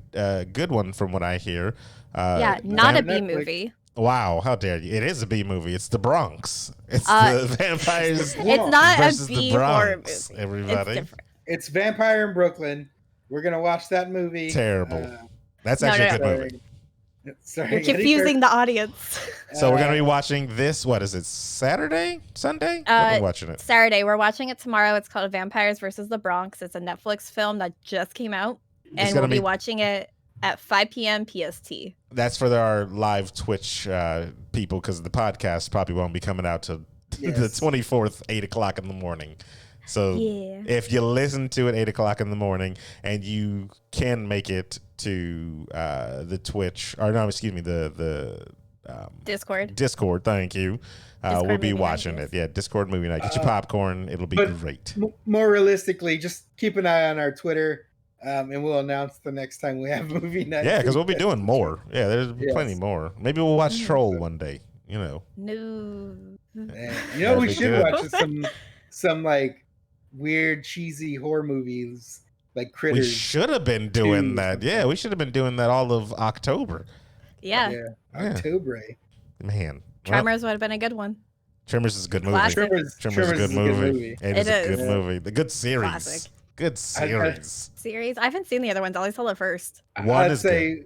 good one from what I hear. Yeah, not a on B Netflix. movie. Wow, how dare you? It is a B movie. It's The Bronx. It's Uh, the vampires It's not a versus B the horror Bronx. movie. Everybody, It's different. It's Vampire in Brooklyn. We're gonna watch that movie. Terrible. That's No, actually no, a good sorry. movie. Sorry, You're Eddie confusing the audience. So we're gonna be watching this. What is it? Saturday? Sunday? When are we watching it? Saturday. We're watching it tomorrow. It's called Vampires versus the Bronx. It's a Netflix film that just came out, and gonna we'll be be- watching it at 5 p.m. PST. That's for our live Twitch people because the podcast probably won't be coming out till the Yes. 24th, 8 o'clock in the morning. So Yeah. if you listen to it 8 o'clock in the morning and you can make it to the Twitch, or no, excuse me, the Discord. Discord, thank you. Discord We'll be movie night, watching yes. it. Yeah, Discord movie night. Get your popcorn. It'll be but- great. More realistically, just keep an eye on our Twitter, and we'll announce the next time we have movie night. Yeah, because we'll be doing more. Yeah, there's Yes. plenty more. Maybe we'll watch Troll one day. You know. No. And, you know, That'd we be should good. watch some like weird, cheesy horror movies like We Critters. should have been doing Two. that. Yeah, we should have been doing that all of October. Yeah. Yeah, Yeah. October. Man. Well, Tremors would have been a good one. Tremors is a good movie. Classic. Tremors is a good movie. It is a good Yeah. movie. The good series. Classic. Good series. Series. I haven't seen the other ones. I only saw the first. One I'd is say,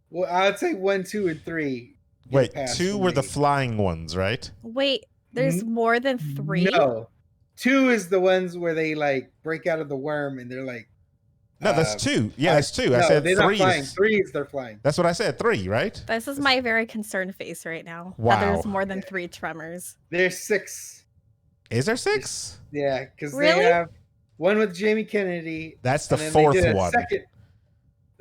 well, I'd say 1, 2, and 3. get Wait, past 2 for were the me. flying ones, right? Wait, there's more than 3? No, 2 is the ones where they like break out of the worm and they're like. No, that's 2. Yeah, that's 2. I no, said they're 3 not flying. is. 3 is they're flying. That's what I said. 3, right? This is my very concerned face right now. Wow. That there's more than 3 Tremors. There's 6. Is there 6? Yeah, because Really? they have one with Jamie Kennedy. That's the and then they fourth did a one. Second.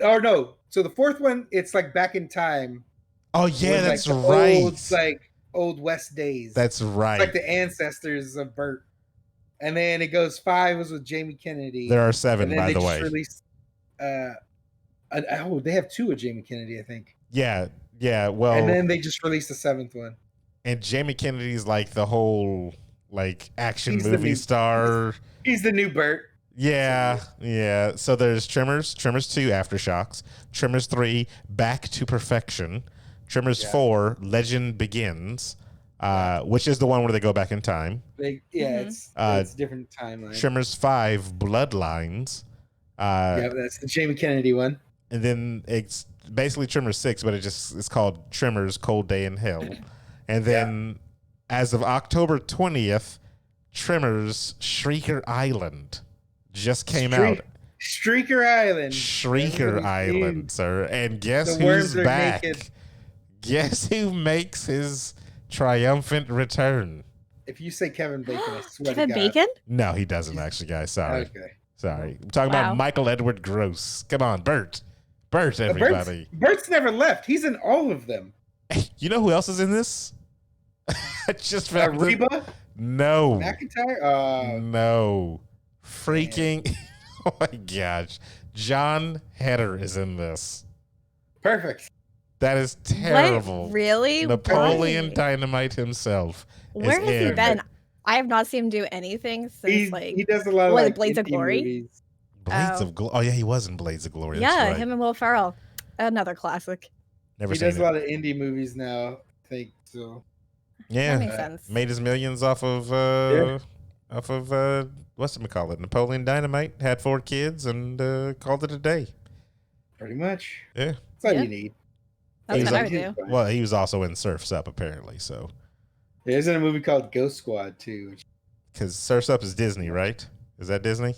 Oh no! So the fourth one, it's like back in time. Oh with, yeah, like, that's the right. Old, like old West days. That's right. It's like the ancestors of Bert. and then it goes 5 was with Jamie Kennedy. There are and 7, then by they the just way. released. They have 2 with Jamie Kennedy, I think. Yeah. Well, And then they just released the 7th one. and Jamie Kennedy's like the whole like action He's the movie new- star. He's the new Bert. Yeah. So there's Tremors 2, Aftershocks, Tremors 3, Back to Perfection, Tremors 4, Legend Begins, which is the one where they go back in time. It's different timeline. Tremors 5, Bloodlines. That's the Jamie Kennedy one. And then it's basically Tremors 6, but it's called Tremors Cold Day in Hell. And then as of October 20th, Tremors Shrieker Island just came out. Shrieker Island. Shrieker Island, sir. And guess The who's worms are back? naked. Guess who makes his triumphant return? If you say Kevin Bacon, I swear Kevin to God. Bacon? No, he doesn't actually, guys. Sorry. Okay. Sorry. I'm talking Wow. about Michael Edward Gross. Come on, Bert. Bert, everybody. Bert's never left. He's in all of them. You know who else is in this? I just found it. Reba? No. McIntyre? No. Freaking. Oh my gosh. John Heder is in this. Perfect. That is terrible. What? Really? Napoleon Why? Dynamite himself. Where is has he in. been? I have not seen him do anything since He does a lot of what, like Blades of indie Glory? movies. Blades of Glory. Oh, yeah, he was in Blades of Glory. That's yeah, right. him and Will Ferrell. Another classic. Never He seen does it. a lot of indie movies now, I think. So Yeah. That makes sense. Made his millions off of what's it call it? Napoleon Dynamite. Had 4 kids and called it a day. pretty much. Yeah. That's all Yeah. you need. That's He's what I like- would do. Well, he was also in Surf's Up apparently. So There's in a movie called Ghost Squad too. because Surf's Up is Disney, right? Is that Disney?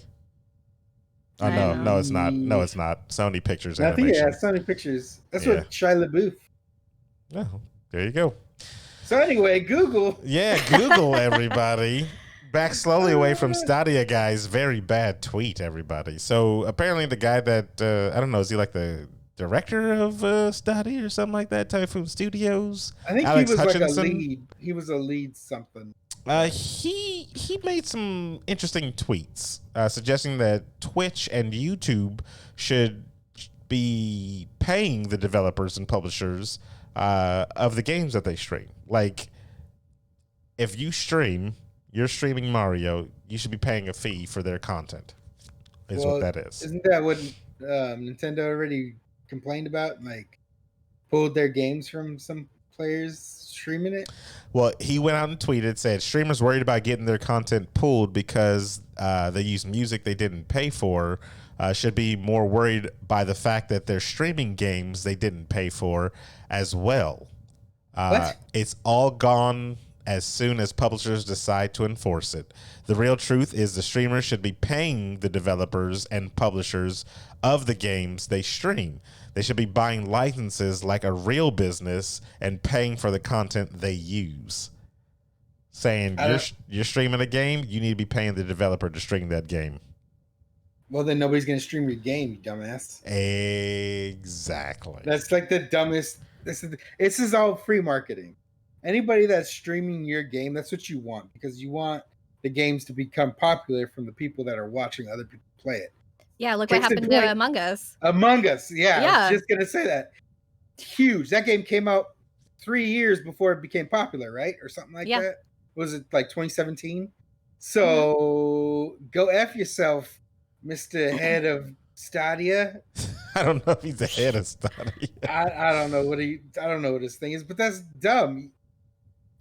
Oh I no, don't no, it's not. No, it's not. Sony Pictures I think Animation. Sony Pictures. That's Yeah. what Shia LaBeouf. Oh, there you go. So anyway, Google. Yeah, Google everybody. Back slowly away from Stadia, guys. Very bad tweet, everybody. So apparently the guy that I don't know, is he like the director of Stadia or something like that? Typhoon Studios. I think Alex he was Hutchinson? like a lead. He was a lead something. He made some interesting tweets suggesting that Twitch and YouTube should be paying the developers and publishers of the games that they stream. Like, if you stream, you're streaming Mario, you should be paying a fee for their content. Is what that is. Isn't that what Nintendo already complained about? Like, pulled their games from some players streaming it? Well, he went out and tweeted, said streamers worried about getting their content pulled because they use music they didn't pay for should be more worried by the fact that they're streaming games they didn't pay for as well. What? It's all gone as soon as publishers decide to enforce it. The real truth is the streamers should be paying the developers and publishers of the games they stream. They should be buying licenses like a real business and paying for the content they use. Saying you're streaming a game, you need to be paying the developer to stream that game. Well, then nobody's gonna stream your game, you dumbass. Exactly. That's like the dumbest. This is all free marketing. Anybody that's streaming your game, that's what you want, because you want the games to become popular from the people that are watching other people play it. Yeah, look what Case in happened point. to Among Us. Among Us, I Yeah. was just gonna say that. Huge. That game came out 3 years before it became popular, right, or something like Yeah. that. Was it like 2017? So go f yourself, Mr. Head of Stadia. I don't know if he's ahead of Stadia. I don't know I don't know what his thing is, but that's dumb.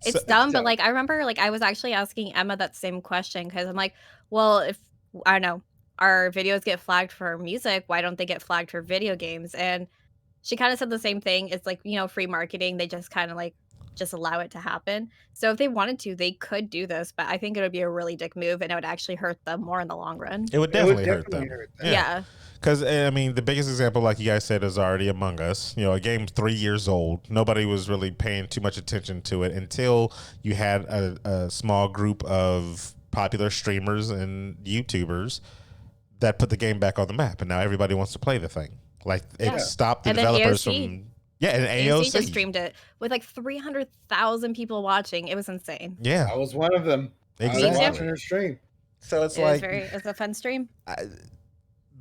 It's So- dumb, but dumb. like I remember like I was actually asking Emma that same question because I'm like, well, if I don't know, our videos get flagged for music, why don't they get flagged for video games? And she kind of said the same thing. It's like, free marketing. They just kind of like just allow it to happen. So if they wanted to, they could do this, but I think it would be a really dick move and it would actually hurt them more in the long run. It would It would definitely hurt them. them. Yeah. Because, I mean, the biggest example, like you guys said, is already Among Us. A game's 3 years old. Nobody was really paying too much attention to it until you had a small group of popular streamers and YouTubers that put the game back on the map. And now everybody wants to play the thing. Like, Yeah. it stopped the And then developers AOC. from... Yeah, and AOC just AOC. streamed it with like 300,000 people watching. It was insane. Yeah, I was one of them. I was exactly. watching her stream. So it's It's a fun stream.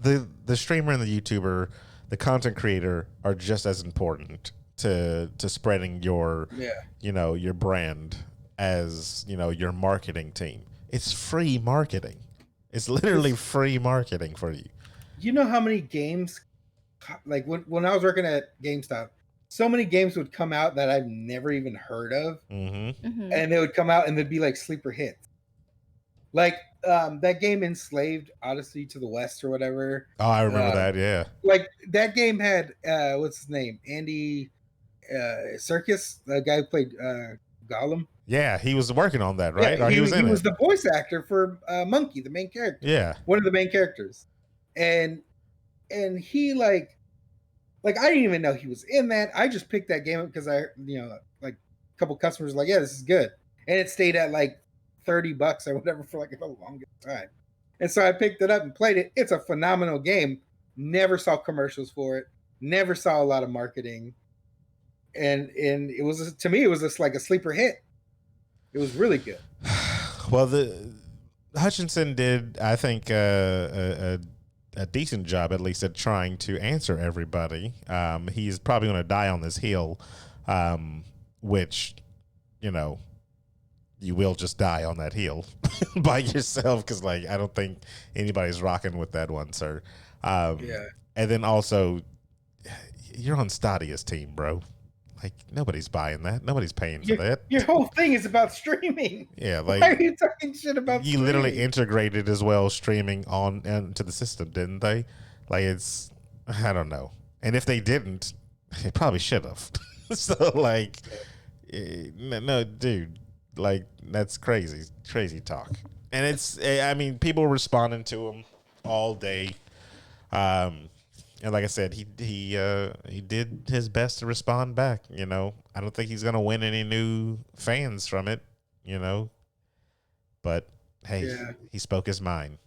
The streamer and the YouTuber, the content creator are just as important to spreading your your brand as your marketing team. It's free marketing. It's literally free marketing for you. You know how many games, like when I was working at GameStop, so many games would come out that I've never even heard of, and they would come out and they'd be like sleeper hits. Like that game Enslaved Odyssey to the West or whatever. Oh, I remember that. Yeah. Like that game had what's his name? Andy Serkis, the guy who played Gollum. Yeah, he was working on that, right? Yeah, or he was the voice actor for Monkey, the main character. Yeah, one of the main characters, and he like I didn't even know he was in that. I just picked that game up because I like a couple customers were like, yeah, this is good, and it stayed at like $30 or whatever for like the longest time, and so I picked it up and played it. It's a phenomenal game. Never saw commercials for it. Never saw a lot of marketing, and it was, to me, it was just like a sleeper hit. It was really good. Well, the Hutchinson did, I think, a decent job, at least, at trying to answer everybody. He's probably going to die on this hill, which, you will just die on that hill by yourself, because, like, I don't think anybody's rocking with that one, sir. Yeah. And then also, you're on Stadia's team, bro. Like, nobody's buying that. Nobody's paying for that. Your whole thing is about streaming. Yeah, like, why are you talking shit about you streaming? literally integrated as well streaming on into the system, didn't they? Like, it's, I don't know. And if they didn't, they probably should have. So, like, no, dude, like, that's crazy talk. And it's, I mean, people responding to him all day. And like I said, he did his best to respond back. I don't think he's gonna win any new fans from it. But hey, he spoke his mind.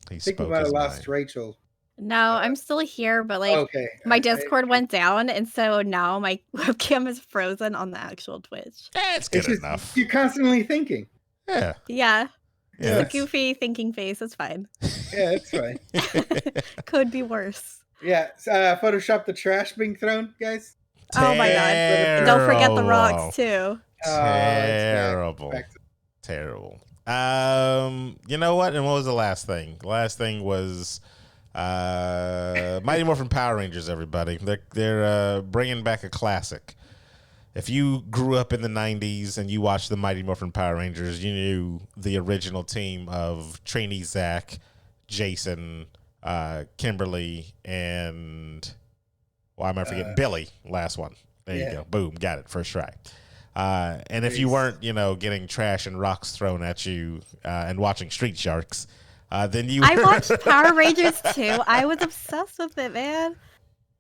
Think about it, lost Rachel. No, I'm still here, but like my Discord went down, and so now my webcam is frozen on the actual Twitch. That's good enough. You're constantly thinking. Yeah. Yeah. It's a goofy thinking face. It's fine. Yeah, it's fine. Could be worse. Yeah, Photoshop the trash being thrown, guys. Oh my god! And don't forget the rocks too. Terrible. Terrible. You know what? And what was the last thing? The last thing was Mighty Morphin Power Rangers. Everybody, they're bringing back a classic. If you grew up in the 90s and you watched the Mighty Morphin Power Rangers, you knew the original team of Trainee Zach, Jason, Kimberly, and why am I forgetting? Billy, last one. There you go. Boom, got it, first try. And if you weren't, getting trash and rocks thrown at you and watching Street Sharks, then you. I watched Power Rangers too. I was obsessed with it, man.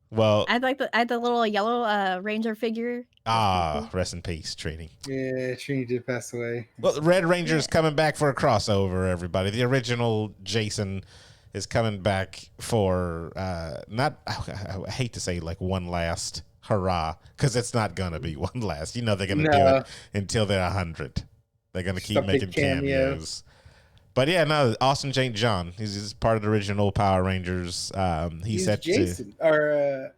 Well, I had the little yellow Ranger figure. Rest in peace, Trini. Yeah, Trini did pass away. Well, the Red Ranger's coming back for a crossover, everybody. The original Jason is coming back for not, I hate to say, like, one last hurrah, because it's not going to be one last. They're going to do it until they're 100. They're going to keep making cameos. But yeah, no, Austin St. John. He's part of the original Power Rangers. He's Jason.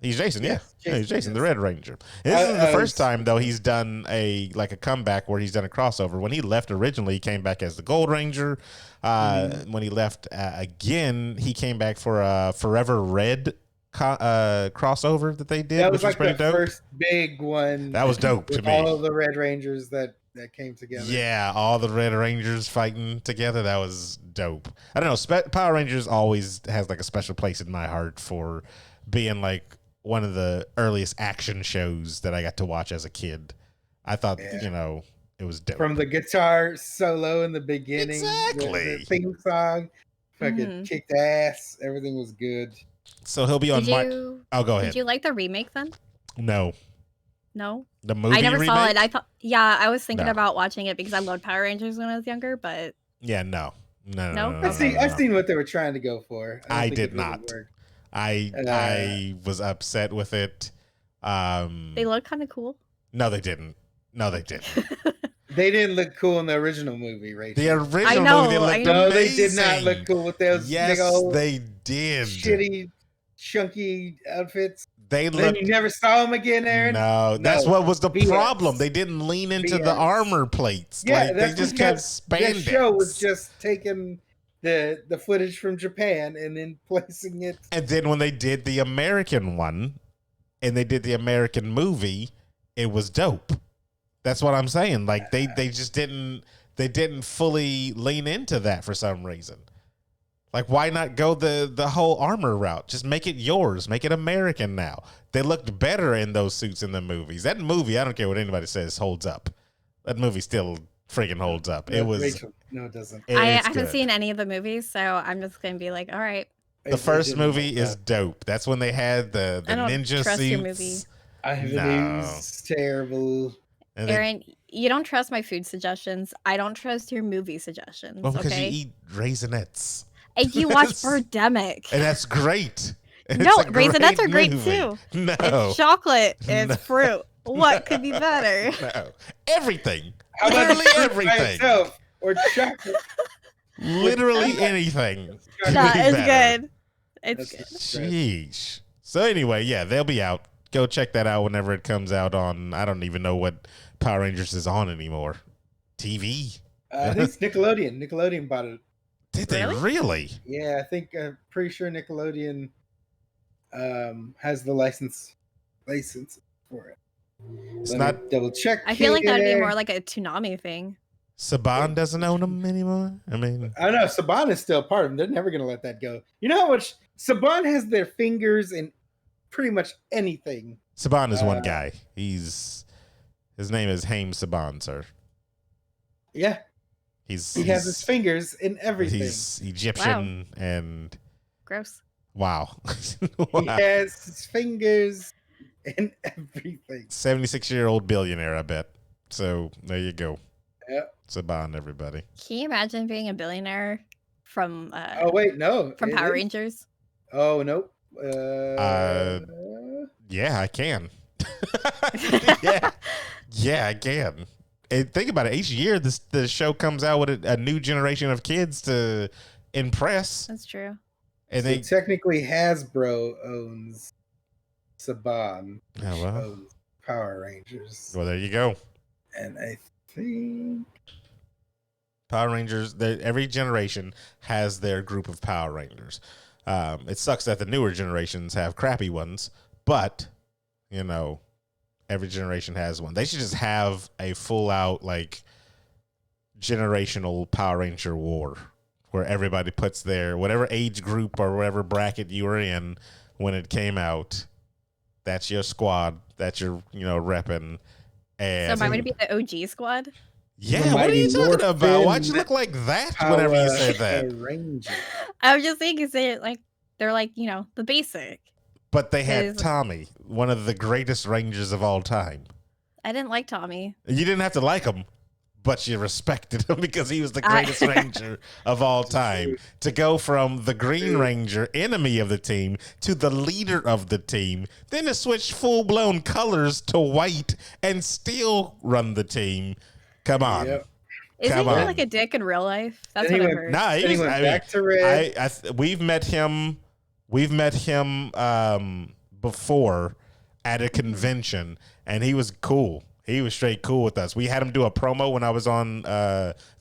He's Jason, yeah. He's Jason, the Red Ranger. And this is the first time, though, he's done a comeback where he's done a crossover. When he left originally, he came back as the Gold Ranger. When he left again, he came back for a Forever Red crossover that they did, that was which was pretty dope. First big one. That was dope to me. All of the Red Rangers that came together. Yeah, all the Red Rangers fighting together. That was dope. I don't know. Power Rangers always has like a special place in my heart for being like one of the earliest action shows that I got to watch as a kid. I thought, it was dope. From the guitar solo in the beginning. Exactly. The theme song. Fucking kicked ass. Everything was good. So he'll be on go ahead. Did you like the remake then? No. No? The movie I never remake? saw it. I was thinking about watching it because I loved Power Rangers when I was younger, but yeah, no. I've seen what they were trying to go for. I did not. I was upset with it. They look kind of cool. No, they didn't. They didn't look cool in the original movie, Rachel. The original know, movie, they looked I amazing. know. No, they did not look cool with those Yes, big old they did. shitty, chunky outfits. They Then looked. you never saw them again, Aaron? No, that's what was the BS. problem. They didn't lean into the BS. armor plates. Yeah, Like, they that's just kept because spandex. the show was just taking the footage from Japan and then placing it. And then when they did the American one, and they did the American movie, it was dope. That's what I'm saying. Like they just didn't fully lean into that for some reason. Like, why not go the whole armor route? Just make it yours. Make it American now. They looked better in those suits in the movies. That movie, I don't care what anybody says, holds up. That movie still freaking holds up. It was. Rachel, no, it doesn't. I It's haven't good. seen any of the movies, so I'm just gonna be like, all right. The first movie is dope. That's when they had the I don't ninja trust suits. your movie. I have No. It's terrible. And they- Aaron, you don't trust my food suggestions. I don't trust your movie suggestions. well, because okay. you eat Raisinets. And you watch Birdemic. And that's great. And No, it's a Raisinets are great movie. too. No. It's chocolate. It's No. fruit. What could be better? No. Everything. How about Literally fruit by everything. itself or chocolate? Literally anything. could No, be it's better. good. It's That's- good. Sheesh. So anyway, yeah, they'll be out. Go check that out whenever it comes out on, I don't even know what Power Rangers is on anymore. TV. I think it's Nickelodeon. Nickelodeon bought it. Did they Really? really? Yeah, I think I'm pretty sure Nickelodeon has the license for it. It's Let not me double check. I feel like that'd be here. more like a Toonami thing. Saban doesn't own them anymore. I mean, I know Saban is still part of them. They're never gonna let that go. You know how much Saban has their fingers in pretty much anything. Saban is one guy. His name is Haim Saban, sir. Yeah, he has his fingers in everything. He's Egyptian and Gross. wow. He Wow. has his fingers in everything. 76-year-old billionaire, I bet. So there you go. Yep. Saban, everybody. Can you imagine being a billionaire from Oh wait, no. from it Power is- Rangers? Oh nope. Yeah, I can. yeah, I can. And think about it. Each year, the show comes out with a new generation of kids to impress, That's true. and So they. technically Hasbro owns Saban, which Oh, well. owns Power Rangers, Well, there you go. and I think Power Rangers. Every generation has their group of Power Rangers. It sucks that the newer generations have crappy ones, but you know, every generation has one. They should just have a full out like generational Power Ranger war where everybody puts their whatever age group or whatever bracket you were in when it came out. That's your squad. That's your repping. And So am I going to be the OG squad? yeah, The what are you Mighty talking about? Morphin Why'd you look like that whenever you said that? Ranger. I was just thinking, they're like the basic. But they had Is- Tommy, one of the greatest Rangers of all time. I didn't like Tommy. You didn't have to like him, but you respected him because he was the I- greatest Ranger of all time. To go from the Green Ranger, enemy of the team, to the leader of the team, then to switch full-blown colors to white and still run the team. Come on. Yep. Isn't Come he on. like a dick in real life? That's Then what he I went- heard. Nah, Then he went back to red. we've met him. We've met him before at a convention, and he was cool. He was straight cool with us. We had him do a promo when I was on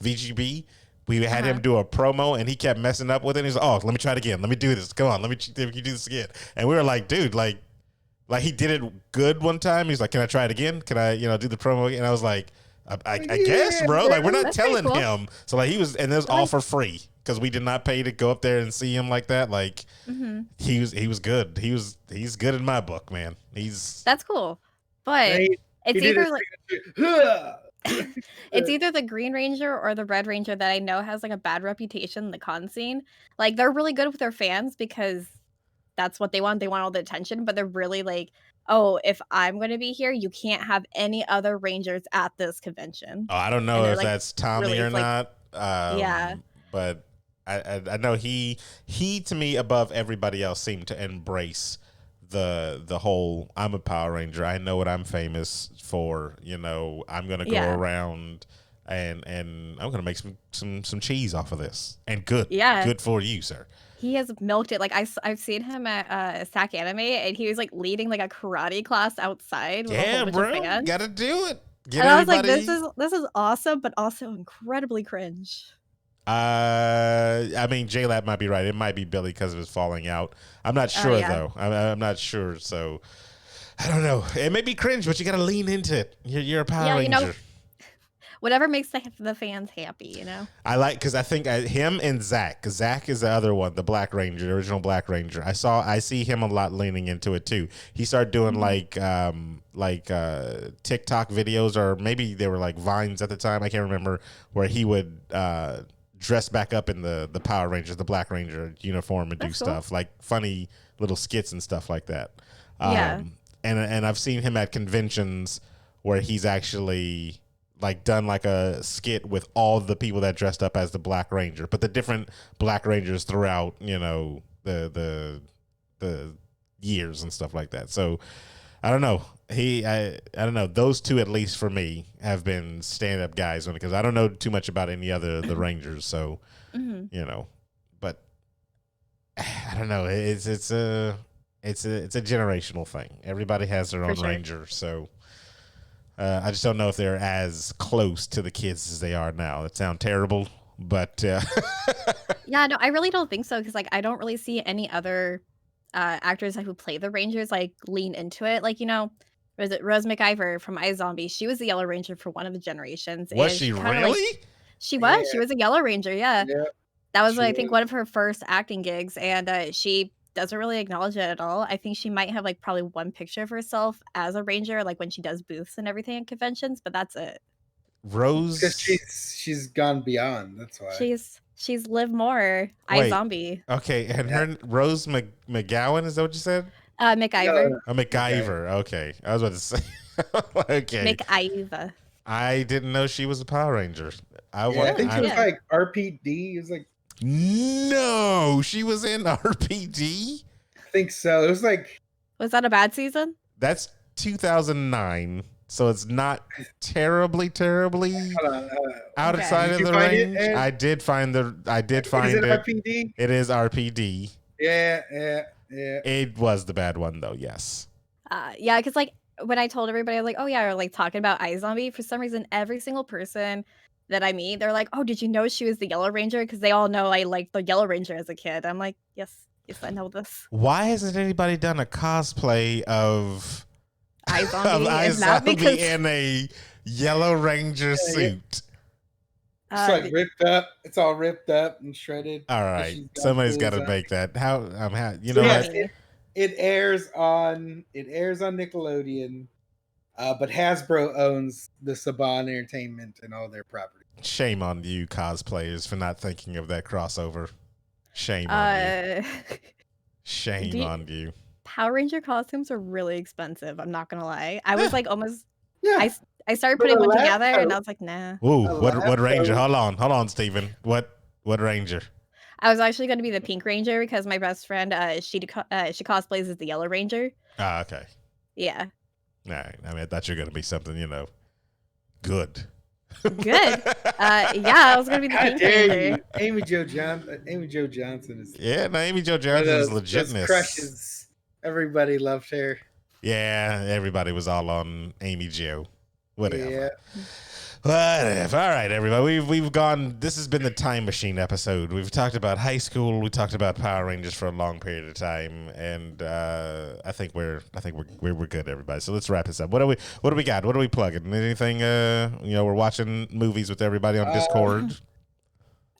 VGB. We had him do a promo, and he kept messing up with it. He's like, "Oh, let me try it again. Let me do this. Come on, let me do this again." And we were like, "Dude, like he did it good one time." He's like, "Can I try it again? Can I, do the promo again?" And I was like, I guess, bro. Like, we're not That's pretty telling cool. him. So like, he was, and it was all for free because we did not pay to go up there and see him like that. Like, he was good. He's good in my book, man. That's cool. But He it's did either his like signature. it's either the Green Ranger or the Red Ranger that I know has like a bad reputation in the con scene. Like they're really good with their fans because that's what they want. They want all the attention, but they're really like, oh, if I'm going to be here, you can't have any other Rangers at this convention. Oh, I don't know And they're, if like, that's Tommy really, or like- not. Yeah. But I know he to me above everybody else seemed to embrace the whole I'm a Power Ranger. I know what I'm famous for. You know, I'm gonna go around and I'm gonna make some cheese off of this. And good for you, sir. He has milked it. Like I've seen him at SAC Anime, and he was like leading like a karate class outside with a whole bunch of fans. Gotta do it. And I was like, this is awesome, but also incredibly cringe. I mean, J-Lab might be right. It might be Billy because of his falling out. I'm not sure, though. I'm not sure. So, I don't know. It may be cringe, but you got to lean into it. You're a Power Ranger. You know, whatever makes the fans happy, you know? I like, because I think him and Zach. Zach is the other one, the Black Ranger, the original Black Ranger. I see him a lot leaning into it, too. He started doing, TikTok videos, or maybe they were, like, Vines at the time. I can't remember, where he would dress back up in the Power Rangers, the Black Ranger uniform, and do stuff like funny little skits and stuff like that. And I've seen him at conventions where he's actually like done like a skit with all the people that dressed up as the Black Ranger, but the different Black Rangers throughout, you know, the years and stuff like that. So I don't know. I don't know. Those two, at least for me, have been stand-up guys because I don't know too much about any other the Rangers. So, you know, but I don't know. It's a generational thing. Everybody has their own Ranger. So I just don't know if they're as close to the kids as they are now. That sounds terrible, but yeah, no, I really don't think so because like I don't really see any other actors who play the Rangers like lean into it. Like, you know, was it Rose McIver from iZombie? She was the Yellow Ranger for one of the generations. Was she really? She was. Yeah. She was a Yellow Ranger. Yeah. That was, I think, one of her first acting gigs, and she doesn't really acknowledge it at all. I think she might have like probably one picture of herself as a Ranger, like when she does booths and everything at conventions, but that's it. Rose, because she's gone beyond. That's why she's lived more. iZombie. Okay, and her Rose McGowan, is that what you said? McIver. No. McIver. Okay, I was about to say. Okay. McIver. I didn't know she was a Power Ranger. I think she was like RPD. It was like no, she was in RPD. I think so. It was like. Was that a bad season? That's 2009. So it's not terribly outside of the range. I did find it. RPD? It is RPD. Yeah. It was the bad one though. Yes. Yeah, because like when I told everybody, I was like, oh yeah, we're like talking about iZombie. For some reason, every single person that I meet, they're like, oh, did you know she was the Yellow Ranger? Because they all know I liked the Yellow Ranger as a kid. I'm like, yes, I know this. Why hasn't anybody done a cosplay of iZombie in a Yellow Ranger suit? It's like ripped up. It's all ripped up and shredded. All right, somebody's got to make that. You know what? It airs on Nickelodeon, but Hasbro owns the Saban Entertainment and all their property. Shame on you, cosplayers, for not thinking of that crossover. Shame on you. Shame on you. Power Ranger costumes are really expensive. I'm not gonna lie. I was like almost. Yeah. I started putting one together, and I was like, nah. Ooh, what Ranger? Hold on, Steven. What Ranger? I was actually going to be the Pink Ranger because my best friend, she cosplays as the Yellow Ranger. Ah, okay. Yeah. All right. I mean, I thought you were going to be something, you know, good. Good. Yeah, I was going to be the Pink Ranger. Amy Jo Johnson is. Yeah, no, Amy Jo Johnson is legitness. Crushes. Everybody loved her. Yeah, everybody was all on Amy Jo. Whatever. Yeah. Whatever. All right, everybody. We've gone. This has been the Time Machine episode. We've talked about high school. We talked about Power Rangers for a long period of time, and I think we're good, everybody. So let's wrap this up. What do we got? What are we plugging? Anything? We're watching movies with everybody on Discord.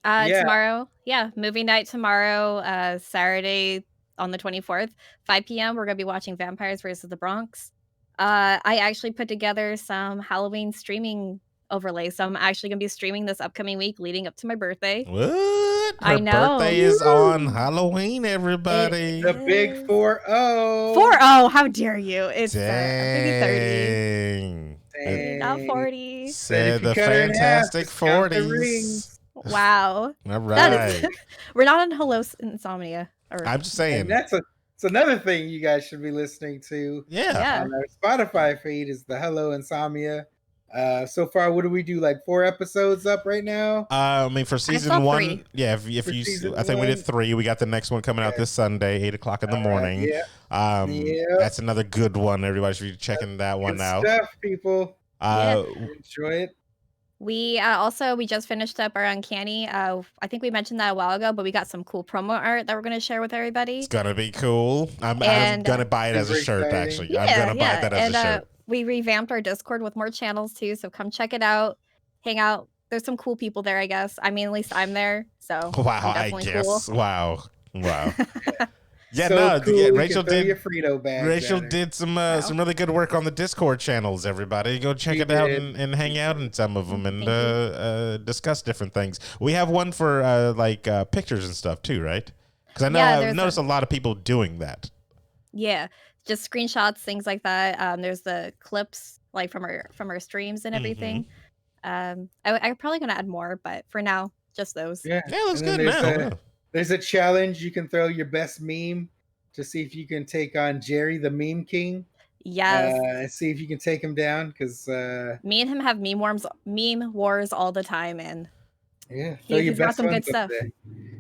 Tomorrow, movie night tomorrow. Saturday on the 24th, 5 p.m. We're gonna be watching Vampires versus the Bronx. I actually put together some Halloween streaming overlay, so I'm actually gonna be streaming this upcoming week leading up to my birthday. What? I know. Birthday is on Halloween, everybody. The big 40. 40. How dare you? It's maybe 30. Dang. Not 40. Said the fantastic 40s. Wow. All right. We're not on Hello Insomnia. I'm just saying. And It's another thing you guys should be listening to. Yeah. On our Spotify feed is the Hello Insomnia. So far, what do we do? Like 4 episodes up right now? I mean, for season saw 1, 3. yeah. If For you, season I think we did 1. 3. We got the next one coming out this Sunday, 8:00 in the morning. Yeah. That's another good one. Everybody should be checking that one Good out. stuff, people. Enjoy it. We also we just finished up our Uncanny. I think we mentioned that a while ago, but we got some cool promo art that we're going to share with everybody. It's gonna be cool. I'm gonna buy it as a Super shirt. exciting. Actually, I'm gonna buy that as a shirt. We revamped our Discord with more channels too, so come check it out, hang out. There's some cool people there, I guess. I mean, at least I'm there, so Wow, I'm I guess. cool. Wow. Yeah, So no, cool, yeah, we Rachel can throw your did. Frito bags Rachel at her. did some really good work on the Discord channels. Everybody, go check She it out did. and hang out in some of them Thank and discuss different things. We have one for pictures and stuff too, right? Because I know Yeah, I've there's noticed a lot of people doing that. Yeah, just screenshots, things like that. There's the clips like from our streams and everything. I'm probably gonna add more, but for now, just those. Yeah, Looks And then good now. There's a challenge. You can throw your best meme to see if you can take on Jerry, the meme king. Yes. See if you can take him down, because Me and him have meme wars all the time, and throw your he's got best some good ones up stuff. there.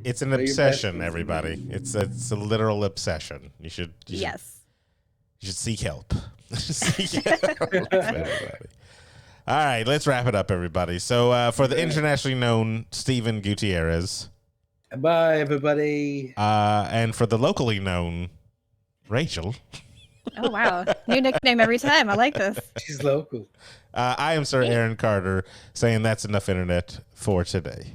It's an Throw your best obsession, ones. everybody. It's a literal obsession. You should Yes. seek help. Seek help, everybody. All right, let's wrap it up, everybody. So for the internationally known Steven Gutierrez, Bye, everybody. and for the locally known Rachel, Oh wow, new nickname every time. I like this. She's local. I am Sir Aaron Carter saying that's enough internet for today.